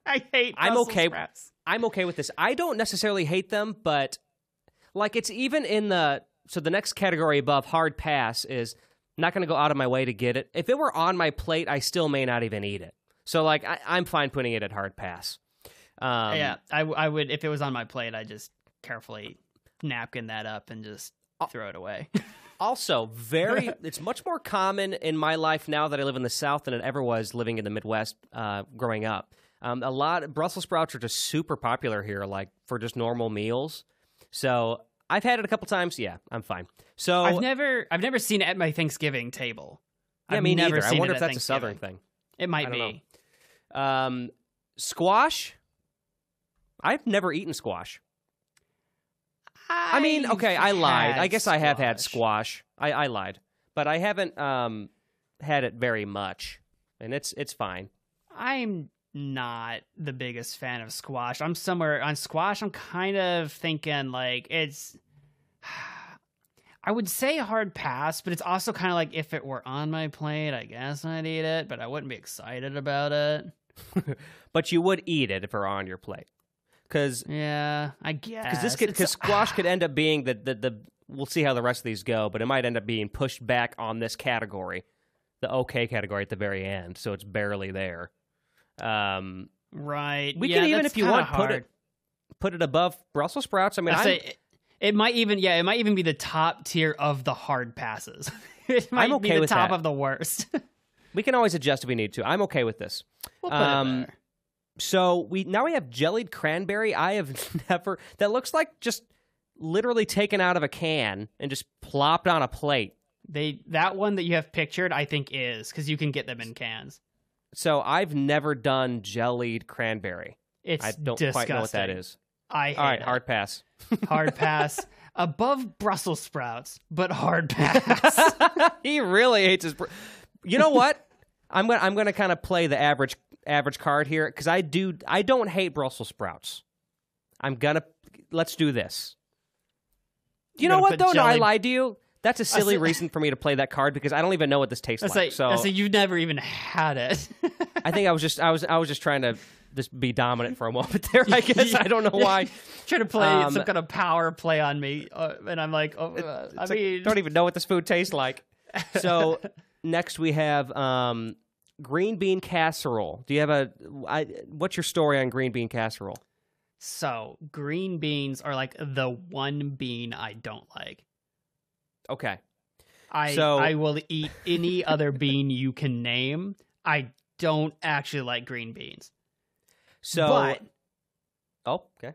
I hate Brussels sprouts. I'm okay with this. I don't necessarily hate them, but like it's even in the next category above hard pass is not going to go out of my way to get it. If it were on my plate, I still may not even eat it. So like I'm fine putting it at hard pass. Yeah, I would if it was on my plate. I just carefully napkin that up and just throw it away. Also, it's much more common in my life now that I live in the South than it ever was living in the Midwest growing up. A lot of Brussels sprouts are just super popular here, like for just normal meals. So I've had it a couple times. Yeah, I'm fine. So I've never seen it at my Thanksgiving table. Yeah, I've me never neither. I seen wonder it if at that's a Southern thing. It might be. Squash. I've never eaten squash. I mean, okay, I lied. I guess I have had squash. I lied, but I haven't had it very much, and it's fine. I'm not the biggest fan of squash. I'm somewhere on squash. I'm kind of thinking like it's. I would say hard pass, but it's also kind of like if it were on my plate, I guess I'd eat it, but I wouldn't be excited about it. But you would eat it if it were on your plate. Yeah, I guess. Because squash could end up being the we'll see how the rest of these go, but it might end up being pushed back on this category, the okay category at the very end, so it's barely there. Right. We can even, if you want, put it above Brussels sprouts. I mean, it might even be the top tier of the hard passes. It might I'm okay be the with top that. of the worst. We can always adjust if we need to. I'm okay with this. We'll put it there. So now we have jellied cranberry. I have never. That looks like just literally taken out of a can and just plopped on a plate. That one that you have pictured, I think, is because you can get them in cans. So I've never done jellied cranberry. I don't quite know what that is. All right, hard pass. Hard pass. Above Brussels sprouts, but hard pass. He really hates his. You know what? I'm gonna kind of play the average card here because I don't hate Brussels sprouts. Let's do this. You know what though? No, I lied to you. That's a silly reason for me to play that card because I don't even know what this tastes like. So you've never even had it. I think I was just trying to just be dominant for a moment there. I guess I don't know why. Trying to play some kind of power play on me, and I'm like, don't even know what this food tastes like. So next we have green bean casserole. Do you have what's your story on green bean casserole? So green beans are like the one bean I don't like. Okay. I will eat any other bean you can name. I don't actually like green beans. But okay.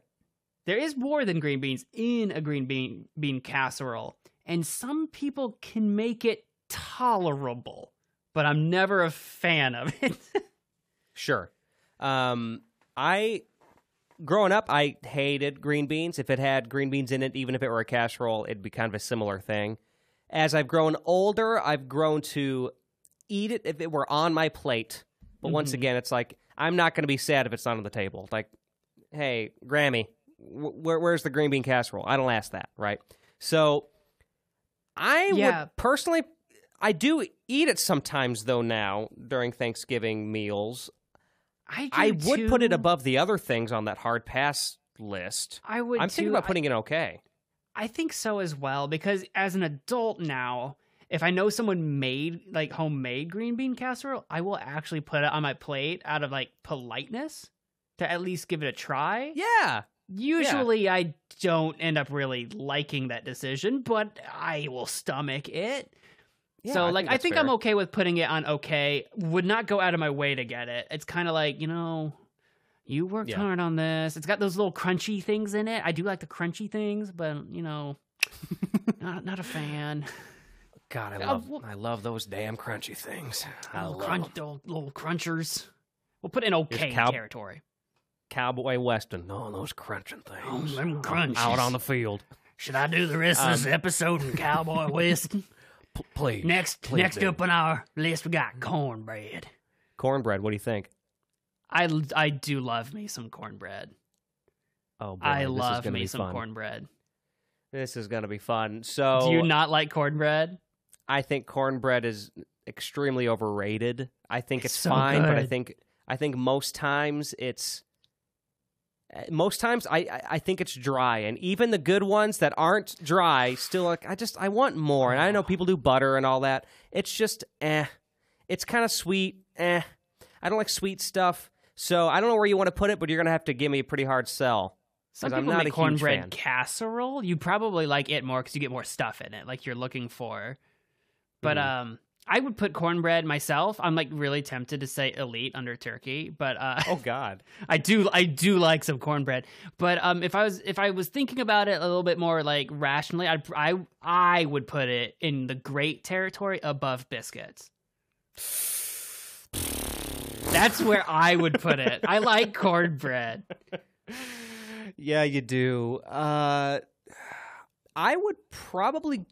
There is more than green beans in a green bean casserole, and some people can make it tolerable. but I'm never a fan of it. Sure. Growing up, I hated green beans. If it had green beans in it, even if it were a casserole, it'd be kind of a similar thing. As I've grown older, I've grown to eat it if it were on my plate. But once again, it's like, I'm not going to be sad if it's not on the table. Like, hey, Grammy, where's the green bean casserole? I don't ask that, right? So I would personally, I do eat it sometimes, though, now during Thanksgiving meals. I would put it above the other things on that hard pass list. I would. I'm thinking about putting it okay. I think so as well, because as an adult now, if I know someone made like homemade green bean casserole, I will actually put it on my plate out of like politeness to at least give it a try. Yeah. Usually I don't end up really liking that decision, but I will stomach it. Yeah, so, I think I'm okay with putting it on okay. Would not go out of my way to get it. It's kind of like, you worked hard on this. It's got those little crunchy things in it. I do like the crunchy things, but, not a fan. God, I love those damn crunchy things. Little crunchers. We'll put it in okay territory. Cowboy Weston. No, those crunching things. Oh, them crunches. Out on the field. Should I do the rest of this episode in Cowboy Weston? Please. Next up on our list, we got cornbread. Cornbread, what do you think? I do love me some cornbread. Oh, boy, I love me some cornbread. This is going to be fun. So, do you not like cornbread? I think cornbread is extremely overrated. I think it's so fine, good. But I think most times I think it's dry, and even the good ones that aren't dry, still like I want more. And I know people do butter and all that. It's just It's kind of sweet. I don't like sweet stuff, so I don't know where you want to put it, but you're gonna have to give me a pretty hard sell. Some people make cornbread casserole. You probably like it more because you get more stuff in it, like you're looking for. But I would put cornbread myself. I'm like really tempted to say elite under turkey, but oh god, I do like some cornbread. But if I was thinking about it a little bit more like rationally, I would put it in the great territory above biscuits. That's where I would put it. I like cornbread. Yeah, you do. I would probably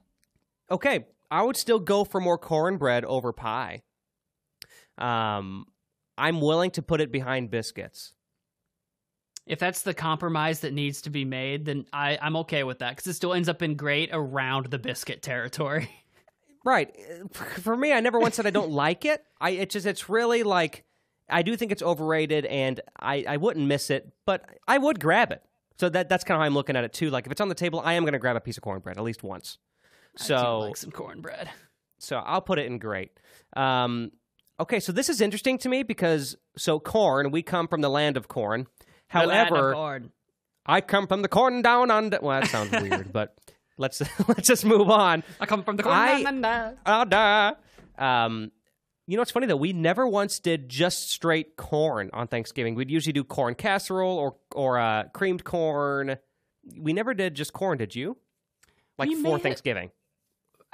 I would still go for more cornbread over pie. I'm willing to put it behind biscuits. If that's the compromise that needs to be made, then I'm okay with that, because it still ends up in great around the biscuit territory. Right. For me, I never once said I don't like it. It's really like, I do think it's overrated, and I wouldn't miss it, but I would grab it. So that's kind of how I'm looking at it too. Like, if it's on the table, I am going to grab a piece of cornbread at least once. So I do like some cornbread. So I'll put it in great. Okay, so this is interesting to me because, corn, we come from the land of corn. However, corn. I come from the corn down under. Well, that sounds weird, but let's just move on. I come from the corn down under. You know what's funny, though? We never once did just straight corn on Thanksgiving. We'd usually do corn casserole or creamed corn. We never did just corn, did you? Like for Thanksgiving.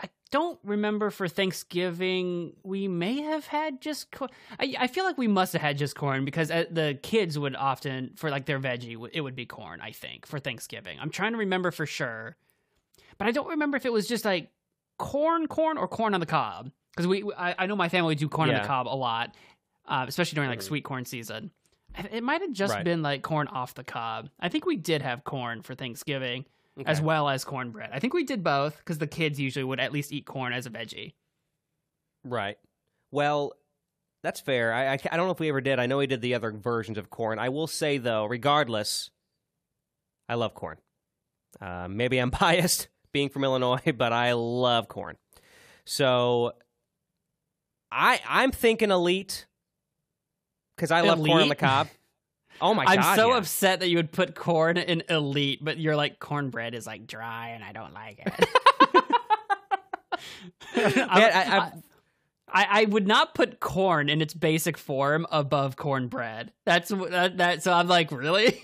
I don't remember for Thanksgiving. We may have had just corn. I feel like we must have had just corn, because the kids would often, for like their veggie, it would be corn, I think, for Thanksgiving. I'm trying to remember for sure. But I don't remember if it was just like corn, or corn on the cob. Because I know my family would do corn on the cob a lot, especially during like sweet corn season. It might have just been like corn off the cob. I think we did have corn for Thanksgiving, as well as cornbread. I think we did both, because the kids usually would at least eat corn as a veggie. Right. Well, that's fair. I don't know if we ever did. I know we did the other versions of corn. I will say, though, regardless, I love corn. Maybe I'm biased being from Illinois, but I love corn. So I'm thinking elite, because I love corn on the cob. Oh my God! I'm so upset that you would put corn in elite, but you're like, cornbread is like dry and I don't like it. I would not put corn in its basic form above cornbread. That's that. So I'm like, really?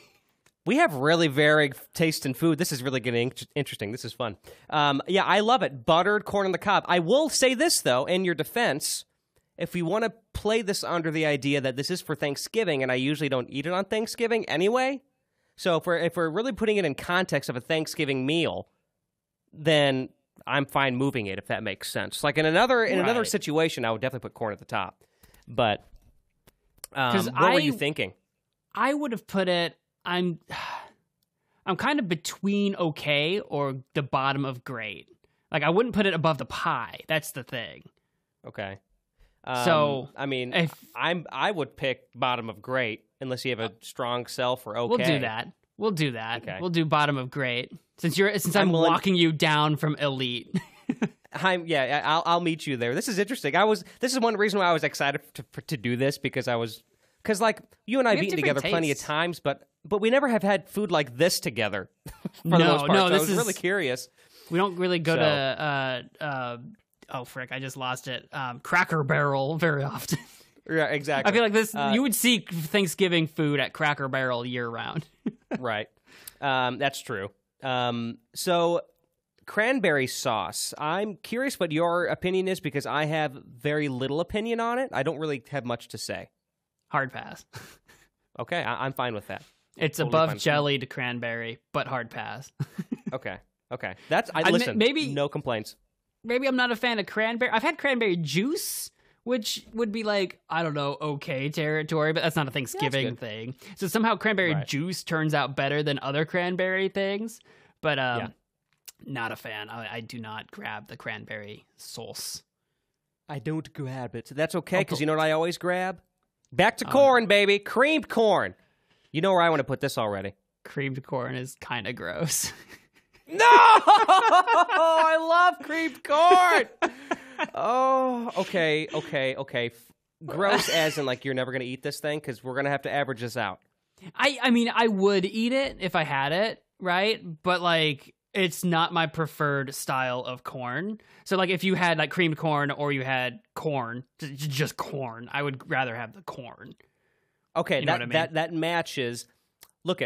We have really varied taste in food. This is really getting interesting. This is fun. Yeah, I love it. Buttered corn on the cob. I will say this, though, in your defense, if we want to play this under the idea that this is for Thanksgiving, and I usually don't eat it on Thanksgiving anyway, so if we're really putting it in context of a Thanksgiving meal, then I'm fine moving it, if that makes sense. Like in another situation, I would definitely put corn at the top. But what were you thinking? I would have put it. I'm kind of between okay or the bottom of great. Like I wouldn't put it above the pie. That's the thing. Okay. So I mean, I would pick bottom of great unless you have a strong sell for okay. We'll do that. Okay. We'll do bottom of great. Since I'm walking you down from elite. I'll meet you there. This is interesting. This is one reason why I was excited to do this because like you and I have eaten together plenty of times, but we never have had food like this together. For the most part. So I was really curious. We don't really go to oh frick, I just lost it. Cracker Barrel very often. Yeah, exactly. I feel like this you would see Thanksgiving food at Cracker Barrel year round. Right. That's true. So cranberry sauce. I'm curious what your opinion is because I have very little opinion on it. I don't really have much to say. Hard pass. Okay, I'm fine with that. It's totally above jellied cranberry, but hard pass. Okay. That's listen. Maybe no complaints. Maybe I'm not a fan of cranberry. I've had cranberry juice, which would be like, I don't know, okay territory, but that's not a Thanksgiving thing. So somehow cranberry juice turns out better than other cranberry things, but not a fan. I do not grab the cranberry sauce. I don't grab it. That's okay, because you know what I always grab? Back to corn, baby. Creamed corn. You know where I want to put this already. Creamed corn is kind of gross. No! I love creamed corn! Oh, okay. Gross as in, like, you're never going to eat this thing? Because we're going to have to average this out. I mean, I would eat it if I had it, right? But, like, it's not my preferred style of corn. So, like, if you had, like, creamed corn or you had corn, just corn, I would rather have the corn. Okay, you know what I mean? that matches. Look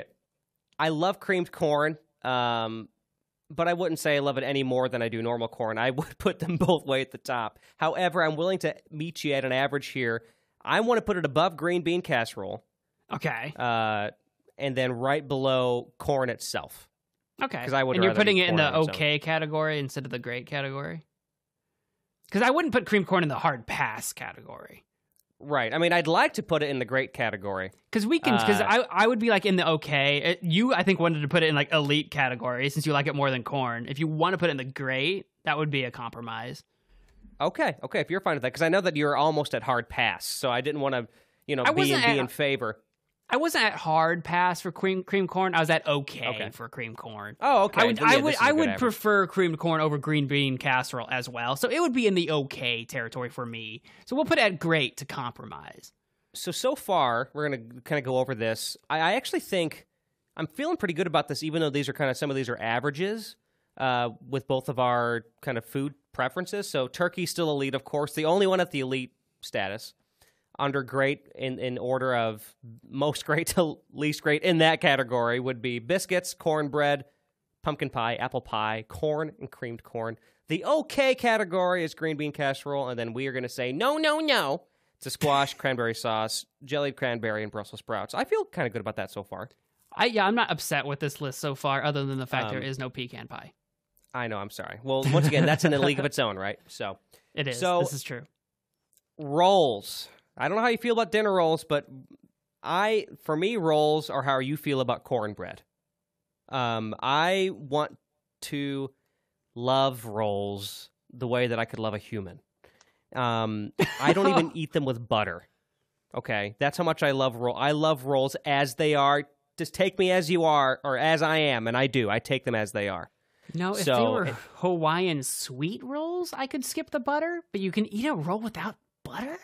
I love creamed corn, but I wouldn't say I love it any more than I do normal corn. I would put them both way at the top. However, I'm willing to meet you at an average here. I want to put it above green bean casserole. Okay. And then right below corn itself. Okay. And you're putting it in the okay category instead of the great category? Because I wouldn't put cream corn in the hard pass category. Right. I mean, I'd like to put it in the great category. Because I would be like in the okay. You, I think, wanted to put it in like elite category since you like it more than corn. If you want to put it in the great, that would be a compromise. Okay. If you're fine with that. Because I know that you're almost at hard pass. So I didn't want to, be in favor. I wasn't at hard pass for cream corn. I was at okay for cream corn. Oh, okay. I would prefer creamed corn over green bean casserole as well. So it would be in the okay territory for me. So we'll put it at great to compromise. So far, we're going to kind of go over this. I actually think I'm feeling pretty good about this, even though some of these are averages with both of our kind of food preferences. So turkey's still elite, of course. The only one at the elite status. Under great in order of most great to least great in that category would be biscuits, cornbread, pumpkin pie, apple pie, corn, and creamed corn. The okay category is green bean casserole, and then we are going to say no to squash, cranberry sauce, jellied cranberry, and Brussels sprouts. I feel kind of good about that so far. I'm not upset with this list so far, other than the fact there is no pecan pie. I know, I'm sorry. Well, once again, that's in a league of its own, right? So it is. So, this is true. Rolls. I don't know how you feel about dinner rolls, but for me, rolls are how you feel about cornbread. I want to love rolls the way that I could love a human. I don't even eat them with butter. Okay, that's how much I love rolls. I love rolls as they are. Just take me as you are, or as I am, and I do. I take them as they are. No, if they were Hawaiian sweet rolls, I could skip the butter, but you can eat a roll without butter?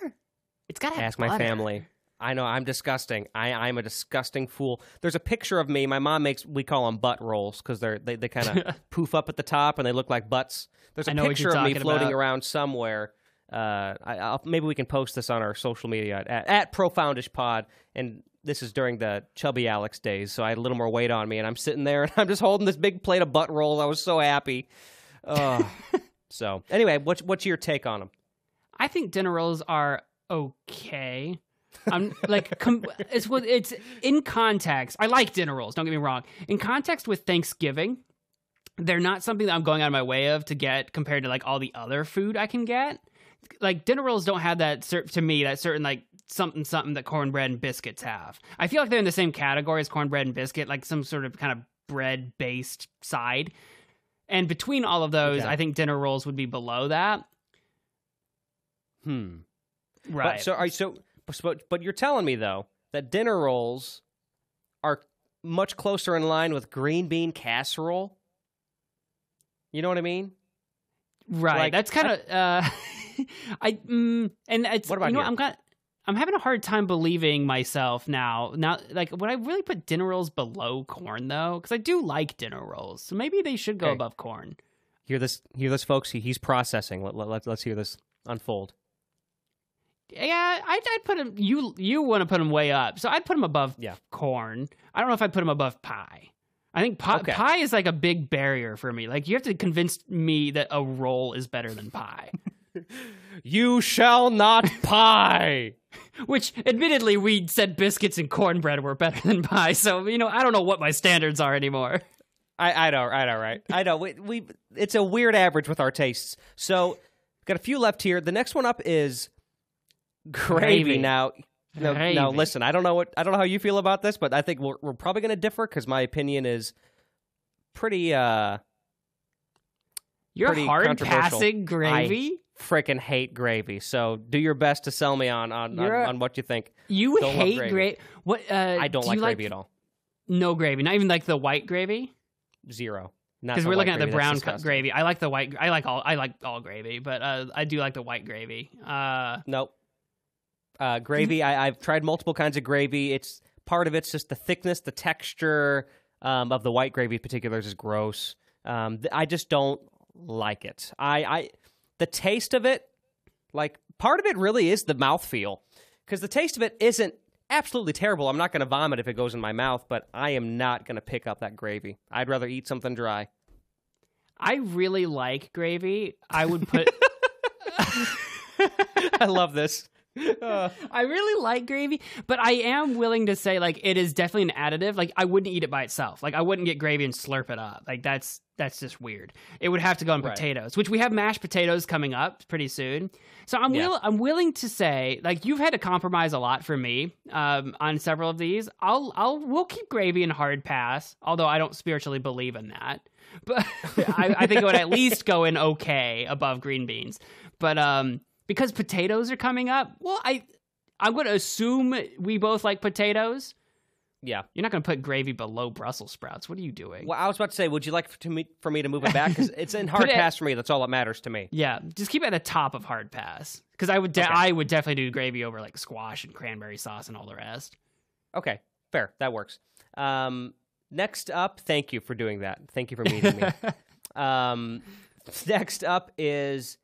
It's got to have butter. Ask my family. I know, I'm disgusting. I'm a disgusting fool. There's a picture of me. My mom we call them butt rolls because they kind of poof up at the top and they look like butts. There's a picture of me floating around somewhere. Maybe we can post this on our social media at Profoundish Pod. And this is during the Chubby Alex days, so I had a little more weight on me. And I'm sitting there and I'm just holding this big plate of butt rolls. I was so happy. So anyway, what's your take on them? I think dinner rolls are okay. I'm like, it's in context. I like dinner rolls. Don't get me wrong. In context with Thanksgiving, they're not something that I'm going out of my way of to get compared to like all the other food I can get. Like dinner rolls don't have that to me, that certain like something that cornbread and biscuits have. I feel like they're in the same category as cornbread and biscuit, like some sort of kind of bread based side. And between all of those, I think dinner rolls would be below that. Right. But you're telling me though that dinner rolls are much closer in line with green bean casserole. You know what I mean? Right. Like, that's kind of and it's, what about you know, I'm having a hard time believing myself now. Now, like, would I really put dinner rolls below corn though? Because I do like dinner rolls, so maybe they should go above corn. Hear this, folks. He's processing. Let's hear this unfold. Yeah, I'd put him. You want to put him way up, so I'd put him above corn. I don't know if I'd put him above pie. I think pie is like a big barrier for me. Like you have to convince me that a roll is better than pie. You shall not pie. Which, admittedly, we said biscuits and cornbread were better than pie. So you know, I don't know what my standards are anymore. I know, right? I know. We it's a weird average with our tastes. So got a few left here. The next one up is gravy. Now, listen. I don't know how you feel about this, but I think we're probably going to differ because my opinion is pretty. You're pretty hard passing gravy. I freaking hate gravy. So do your best to sell me on what you think. You hate gravy. What? I don't like gravy at all. No gravy. Not even like the white gravy. Zero. Because we're looking at the brown gravy. I like the white. I like all gravy, but I do like the white gravy. Nope. Gravy, I've tried multiple kinds of gravy. It's part of it's just the thickness, the texture of the white gravy in particular is gross. I just don't like it. The taste of it, like part of it really is the mouthfeel, because the taste of it isn't absolutely terrible. I'm not going to vomit if it goes in my mouth, but I am not going to pick up that gravy. I'd rather eat something dry. I really like gravy. I would put... I love this. I really like gravy, but I am willing to say, like, it is definitely an additive. Like, I wouldn't eat it by itself. Like, I wouldn't get gravy and slurp it up. Like, that's just weird. It would have to go on potatoes, which we have mashed potatoes coming up pretty soon. So I'm willing to say, like, you've had to compromise a lot for me on several of these. We'll keep gravy and hard pass, although I don't spiritually believe in that. But I think it would at least go in okay above green beans. But because potatoes are coming up, well, I'm going to assume we both like potatoes. Yeah. You're not going to put gravy below Brussels sprouts. What are you doing? Well, I was about to say, would you like for me to move it back? Because it's in hard pass for me. That's all that matters to me. Yeah, just keep it at the top of hard pass. Because I would definitely do gravy over like squash and cranberry sauce and all the rest. Okay, fair. That works. Next up, thank you for doing that. Thank you for meeting me. Next up is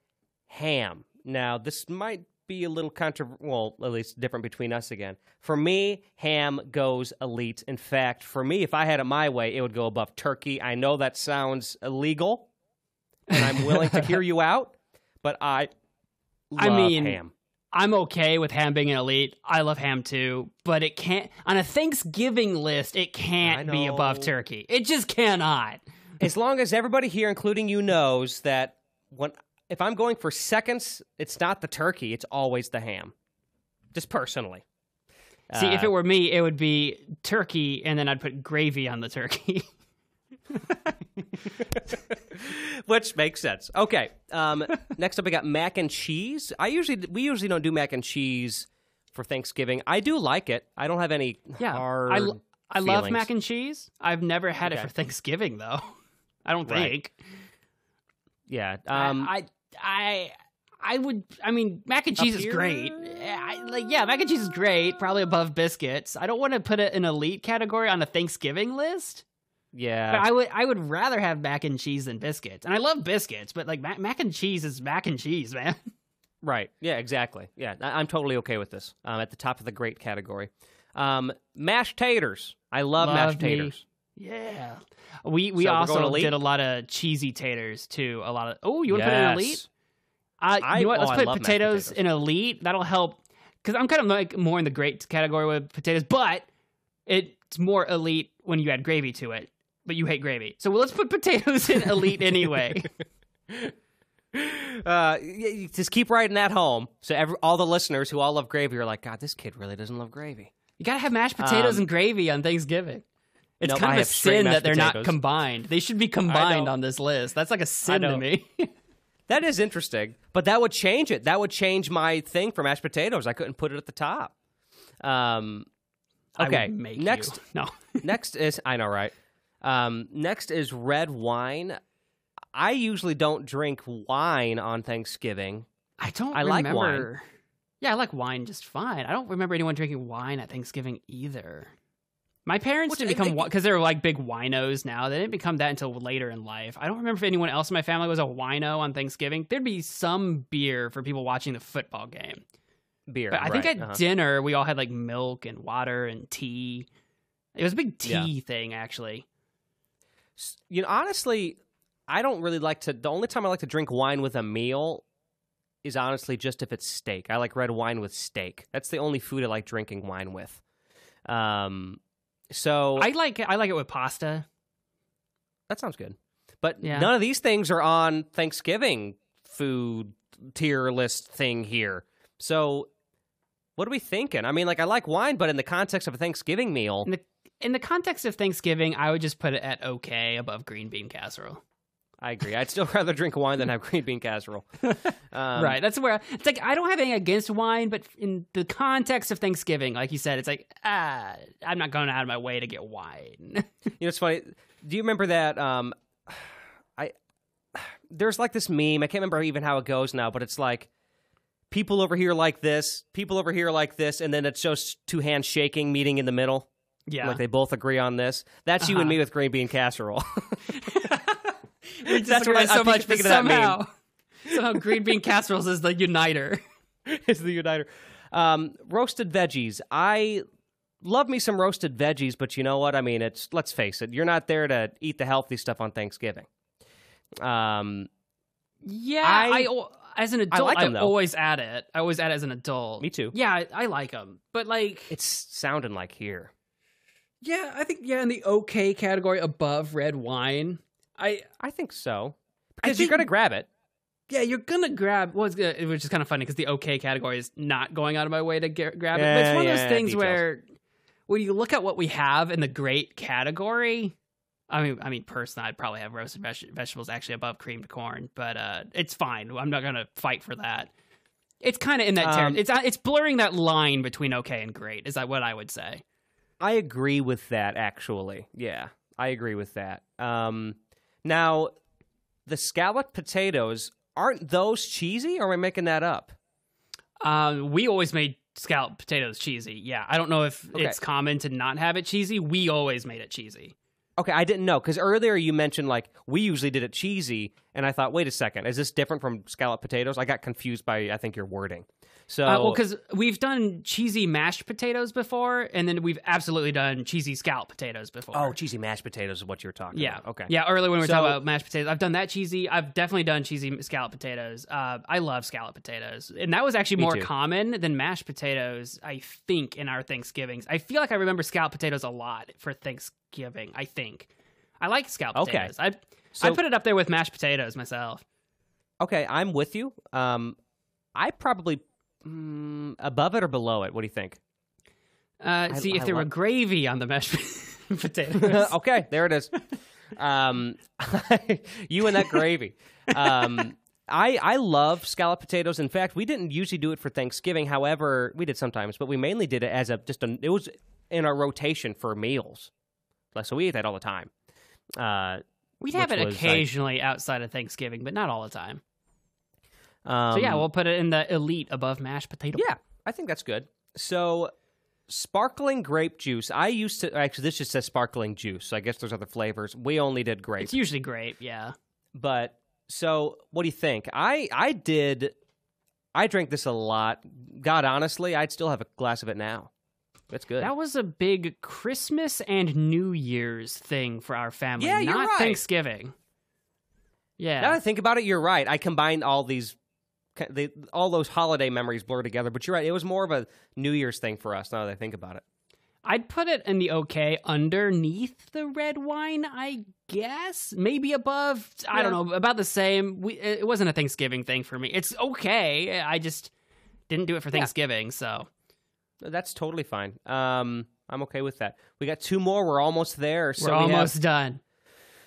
ham. Now, this might be a little well, at least different between us again. For me, ham goes elite. In fact, for me, if I had it my way, it would go above turkey. I know that sounds illegal, and I'm willing to hear you out, but I love ham. I'm okay with ham being an elite. I love ham too, but it can't, on a Thanksgiving list, it can't be above turkey. It just cannot. As long as everybody here, including you, knows that if I'm going for seconds, it's not the turkey, it's always the ham. Just personally. See, if it were me, it would be turkey, and then I'd put gravy on the turkey. Which makes sense. Okay. Next up, we got mac and cheese. We usually don't do mac and cheese for Thanksgiving. I do like it. I don't have any hard I love mac and cheese. I've never had it for Thanksgiving, though. I don't think. Yeah. I would. I mean, mac and cheese is great. Mac and cheese is great. Probably above biscuits. I don't want to put it in elite category on a Thanksgiving list. Yeah, but I would rather have mac and cheese than biscuits. And I love biscuits, but like mac and cheese is mac and cheese, man. Right. Yeah. Exactly. Yeah, I'm totally okay with this. At the top of the great category. Mashed taters. I love mashed taters. Yeah. We also did a lot of cheesy taters too. You want to put it in elite? You know what? Let's I put love mashed potatoes in elite. That'll help. Because I'm kind of like more in the great category with potatoes, but it's more elite when you add gravy to it. But you hate gravy. So let's put potatoes in elite anyway. Just keep writing that home. So all the listeners who all love gravy are like, God, this kid really doesn't love gravy. You got to have mashed potatoes and gravy on Thanksgiving. It's Nope, kind I of a have straight sin that mashed they're not potatoes. combined. They should be combined on this list. That's like a sin to me. That is interesting, but that would change it. That would change my thing for mashed potatoes. I couldn't put it at the top. Okay, I would make next. You. No. Next is, I know, right? Next is red wine. I usually don't drink wine on Thanksgiving. I don't remember. like wine. Yeah, I like wine just fine. I don't remember anyone drinking wine at Thanksgiving either. My parents didn't become, because they're like big winos now, they didn't become that until later in life. I don't remember if anyone else in my family was a wino on Thanksgiving. There'd be some beer for people watching the football game. Beer, but I think at dinner, we all had like milk and water and tea. It was a big tea thing, actually. You know, honestly, I don't really like to, the only time I like to drink wine with a meal is honestly just if it's steak. I like red wine with steak. That's the only food I like drinking wine with. So I like it with pasta. That sounds good. But none of these things are on Thanksgiving food tier list thing here. So what are we thinking? I mean, like, I like wine, but in the context of a Thanksgiving meal. In the context of Thanksgiving, I would just put it at okay above green bean casserole. I agree. I'd still rather drink wine than have green bean casserole. Right. That's where it's like, I don't have anything against wine, but in the context of Thanksgiving, like you said, it's like, I'm not going out of my way to get wine. You know, it's funny. Do you remember that? There's like this meme. I can't remember even how it goes now, but it's like people over here like this, people over here like this, and then it shows two hands shaking, meeting in the middle. Yeah. Like they both agree on this. That's you and me with green bean casserole. That's what I so much, but somehow green bean casseroles is the uniter. It's the uniter. Roasted veggies. I love me some roasted veggies, but you know what? I mean, let's face it. You're not there to eat the healthy stuff on Thanksgiving. As an adult, like them, I always add it. I always add it as an adult. Me too. Yeah, I like them, but like it's sounding like here. Yeah, I think in the okay category above red wine. I think so, because you're gonna grab it. Yeah, you're gonna grab. Which is kind of funny because the okay category is not going out of my way to grab it. But it's one of those things where when you look at what we have in the great category, I mean, personally, I'd probably have roasted vegetables actually above creamed corn, but it's fine. I'm not gonna fight for that. It's kind of in that territory. It's blurring that line between okay and great. Is that what I would say? I agree with that, actually. Yeah, I agree with that. Now, the scalloped potatoes, aren't those cheesy, or am I making that up? We always made scalloped potatoes cheesy. Yeah, I don't know if it's common to not have it cheesy. We always made it cheesy. Okay, I didn't know, because earlier you mentioned, like, we usually did it cheesy, and I thought, wait a second, is this different from scalloped potatoes? I got confused by, I think, your wording. So, well, because we've done cheesy mashed potatoes before, and then we've absolutely done cheesy scalloped potatoes before. Oh, cheesy mashed potatoes is what you're talking about. Okay. Yeah, earlier when we were talking about mashed potatoes, I've done that cheesy. I've definitely done cheesy scalloped potatoes. I love scalloped potatoes. And that was actually more common than mashed potatoes, I think, in our Thanksgivings. I feel like I remember scalloped potatoes a lot for Thanksgiving, I think. I like scalloped potatoes. I put it up there with mashed potatoes myself. Okay, I'm with you. I probably... above it or below it? What do you think? If there were gravy on the mashed potatoes. Okay, there it is. You and that gravy. I love scalloped potatoes. In fact, we didn't usually do it for Thanksgiving. However, we did sometimes, but we mainly did it as it was in our rotation for meals. So we ate that all the time. We'd have it occasionally outside of Thanksgiving, but not all the time. So yeah, we'll put it in the elite above mashed potato. Yeah, I think that's good. So sparkling grape juice. Actually, this just says sparkling juice, so I guess there's other flavors. We only did grape. It's usually grape, yeah. But, so, what do you think? I drank this a lot. God, honestly, I'd still have a glass of it now. That's good. That was a big Christmas and New Year's thing for our family. Yeah, you're not right. Thanksgiving. Yeah. Now that I think about it, you're right. I combined all these all those holiday memories blur together. But you're right, it was more of a New Year's thing for us now that I think about it. I'd put it in the okay underneath the red wine, I guess. Maybe above. I don't know, about the same. It wasn't a Thanksgiving thing for me. It's okay. I just didn't do it for Thanksgiving, so. That's totally fine. I'm okay with that. We got 2 more. We're almost there. So we're almost done.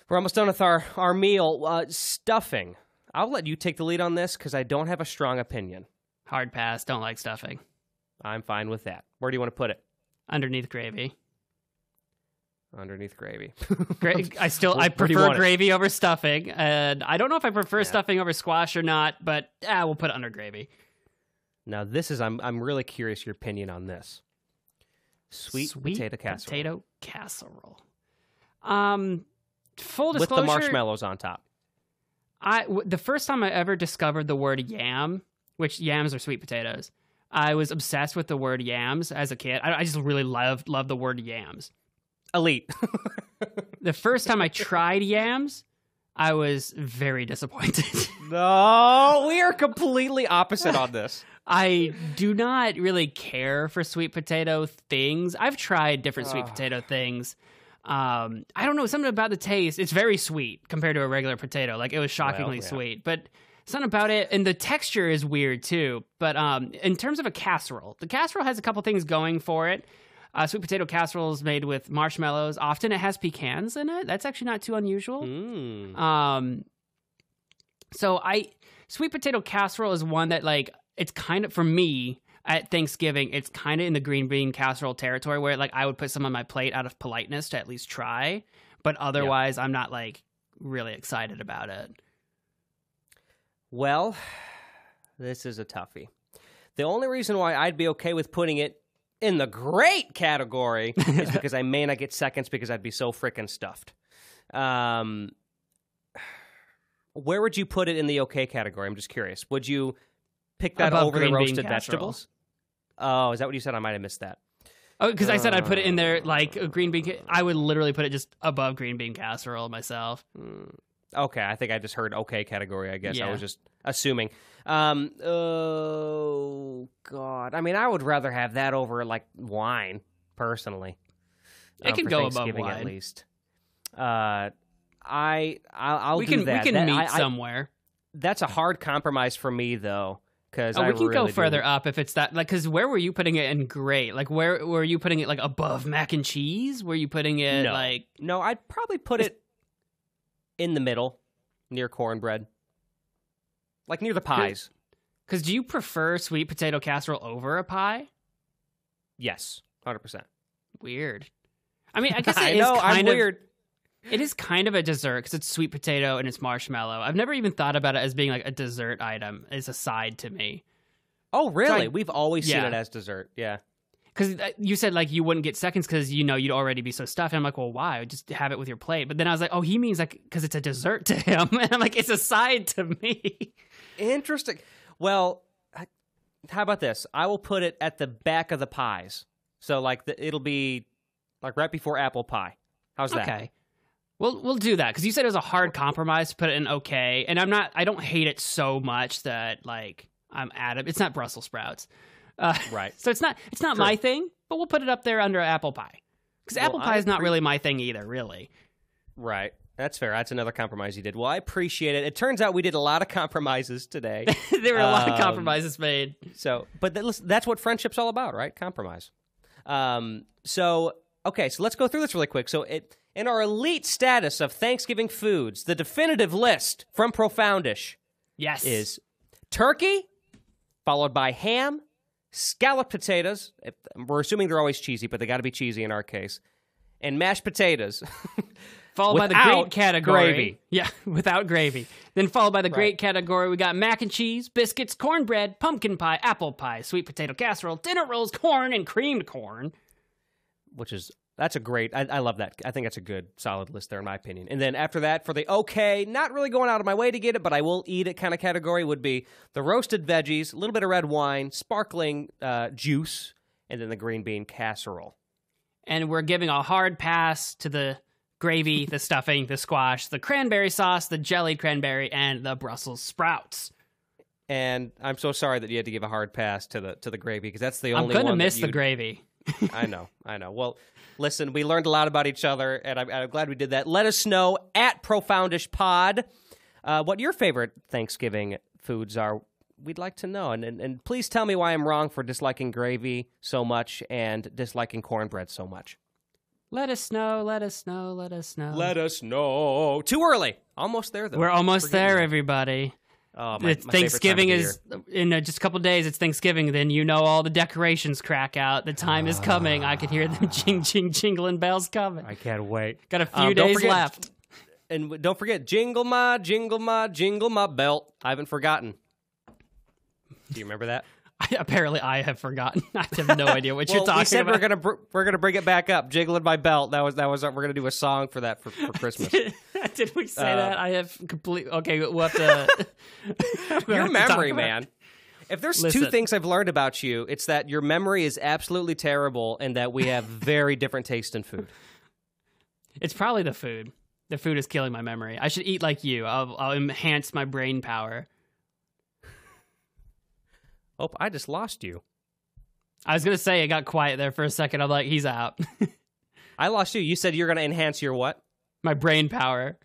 We're almost done with our meal. Stuffing. I'll let you take the lead on this because I don't have a strong opinion. Hard pass. Don't like stuffing. I'm fine with that. Where do you want to put it? Underneath gravy. Underneath gravy. I prefer gravy over stuffing, and I don't know if I prefer stuffing over squash or not, but we'll put it under gravy. Now this is I'm really curious your opinion on this. Sweet potato casserole. Full disclosure, with the marshmallows on top. The first time I ever discovered the word yam, which yams are sweet potatoes, I was obsessed with the word yams as a kid. I just really loved the word yams. Elite. The first time I tried yams, I was very disappointed. No, we are completely opposite on this. I do not really care for sweet potato things. I've tried different sweet potato things. I don't know, something about the taste. It's very sweet compared to a regular potato. Like, it was shockingly sweet. But something about it, and the texture is weird too. But in terms of a casserole, the casserole has a couple things going for it. Sweet potato casserole is made with marshmallows. Often it has pecans in it. That's actually not too unusual. Sweet potato casserole is one that, like, it's kind of, for me, at Thanksgiving, it's kind of in the green bean casserole territory where, like, I would put some on my plate out of politeness to at least try. But otherwise, I'm not, like, really excited about it. Well, this is a toughie. The only reason why I'd be okay with putting it in the great category is because I may not get seconds because I'd be so frickin' stuffed. Where would you put it in the okay category? I'm just curious. Would you pick that above over the green bean roasted casserole. vegetables? Oh, is that what you said? I might have missed that. Oh, because I said I'd put it in there like a green bean. I would literally put it just above green bean casserole myself. Okay, I think I just heard okay category, I guess. Yeah. I was just assuming. Oh, God. I mean, I would rather have that over, like, wine, personally. It can for go above Thanksgiving, wine. at least. I'll We do that. can meet somewhere. That's a hard compromise for me, though. Because we can go further do. up if it's that. Like, because where were you putting it in great? Like, where were you putting it, like, above mac and cheese? Were you putting it, like... No, I'd probably put it in the middle, near cornbread. Like, near the pies. Because do you prefer sweet potato casserole over a pie? Yes, 100%. Weird. I mean, I guess I know, I'm weird. It is kind of a dessert because it's sweet potato and it's marshmallow. I've never even thought about it as being like a dessert item. It's a side to me. Oh, really? We've always seen it as dessert. Yeah. Because you said, like, you wouldn't get seconds because, you know, you'd already be so stuffed. And I'm like, well, why? Just have it with your plate. But then I was like, oh, he means, like, because it's a dessert to him. And I'm like, it's a side to me. Interesting. Well, how about this? I will put it at the back of the pies. So, like, it'll be, like, right before apple pie. How's that? Okay. Well, we'll do that. Because you said it was a hard compromise to put it in okay. And I don't hate it so much that, like, I'm at it. It's not Brussels sprouts. Right. So it's not my thing, but we'll put it up there under apple pie. Because apple pie is not really my thing either, really. Right. That's fair. That's another compromise you did. Well, I appreciate it. It turns out we did a lot of compromises today. There were a lot of compromises made. But that's what friendship's all about, right? Compromise. Okay, so let's go through this really quick. So in our elite status of Thanksgiving foods, the definitive list from Profoundish is turkey, followed by ham, scalloped potatoes. We're assuming they're always cheesy, but they got to be cheesy in our case. And mashed potatoes. Followed by the great category. Gravy. Yeah, without gravy. Then followed by the great category, we got mac and cheese, biscuits, cornbread, pumpkin pie, apple pie, sweet potato casserole, dinner rolls, corn, and creamed corn. That's a great, I love that. I think that's a good, solid list there, in my opinion. And then after that, for the okay, not really going out of my way to get it, but I will eat it kind of category would be the roasted veggies, a little bit of red wine, sparkling juice, and then the green bean casserole. And we're giving a hard pass to the gravy, the stuffing, the squash, the cranberry sauce, the jellied cranberry, and the Brussels sprouts. And I'm so sorry that you had to give a hard pass to the gravy, because that's the only one. I'm going to miss the gravy. I know. Well, listen, we learned a lot about each other, and I'm glad we did that. Let us know at Profoundish Pod what your favorite Thanksgiving foods are. We'd like to know. And please tell me why I'm wrong for disliking gravy so much and disliking cornbread so much. Let us know, let us know, let us know. Let us know. Too early. Almost there, though. We're almost there, everybody. Oh, my Thanksgiving favorite time of the year. in just a couple days. It's Thanksgiving. Then all the decorations crack out. The time is coming. I can hear them jingling bells coming. I can't wait. Got a few days left. And don't forget, jingle my belt. I haven't forgotten. Do you remember that? Apparently, I have forgotten. I have no idea what you're talking we said about. we're gonna bring it back up. Jiggling my belt. That was. We're gonna do a song for that for Christmas. Did we say that? I have complete. Okay, we'll have to. Your memory, man. If there's two things I've learned about you, it's that your memory is absolutely terrible, and that we have very different taste in food. It's probably the food. The food is killing my memory. I should eat like you. I'll enhance my brain power. Oh, I just lost you. I was going to say, it got quiet there for a second. I'm like, he's out. I lost you. You said you're going to enhance your what? My brain power.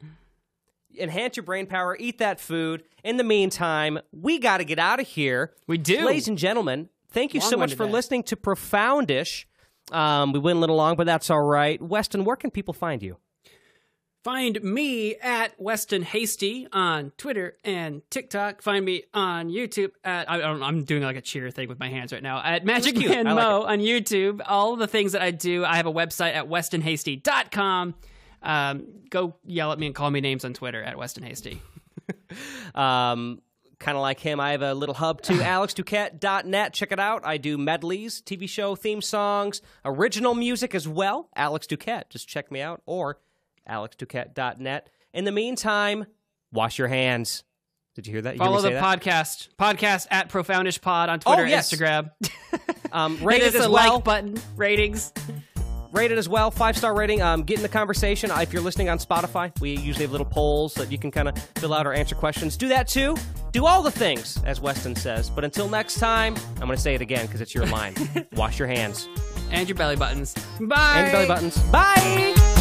Enhance your brain power. Eat that food. In the meantime, we got to get out of here. We do. Ladies and gentlemen, thank you so much for listening to Profoundish. We went a little long, but that's all right. Weston, where can people find you? Find me at Weston Hasty on Twitter and TikTok. Find me on YouTube at, I'm doing like a cheer thing with my hands right now, at Magic Man Mo on YouTube. All the things that I do. I have a website at westonhasty.com. Go yell at me and call me names on Twitter at Weston Hasty. Kind of like him, I have a little hub too, alexduquette.net. Check it out. I do medleys, TV show theme songs, original music as well. Alex Duquette. Just check me out. Or alexduquette.net. In the meantime, wash your hands. Did you hear that? Follow the podcast. Podcast at Profoundish Pod on Twitter and Instagram. Rate it as well. Like button. Ratings. Rate it as well. 5-star rating. Get in the conversation. If you're listening on Spotify, we usually have little polls that you can kind of fill out or answer questions. Do that too. Do all the things, as Weston says. But until next time, I'm going to say it again because it's your line. Wash your hands. And your belly buttons. Bye. And your belly buttons. Bye.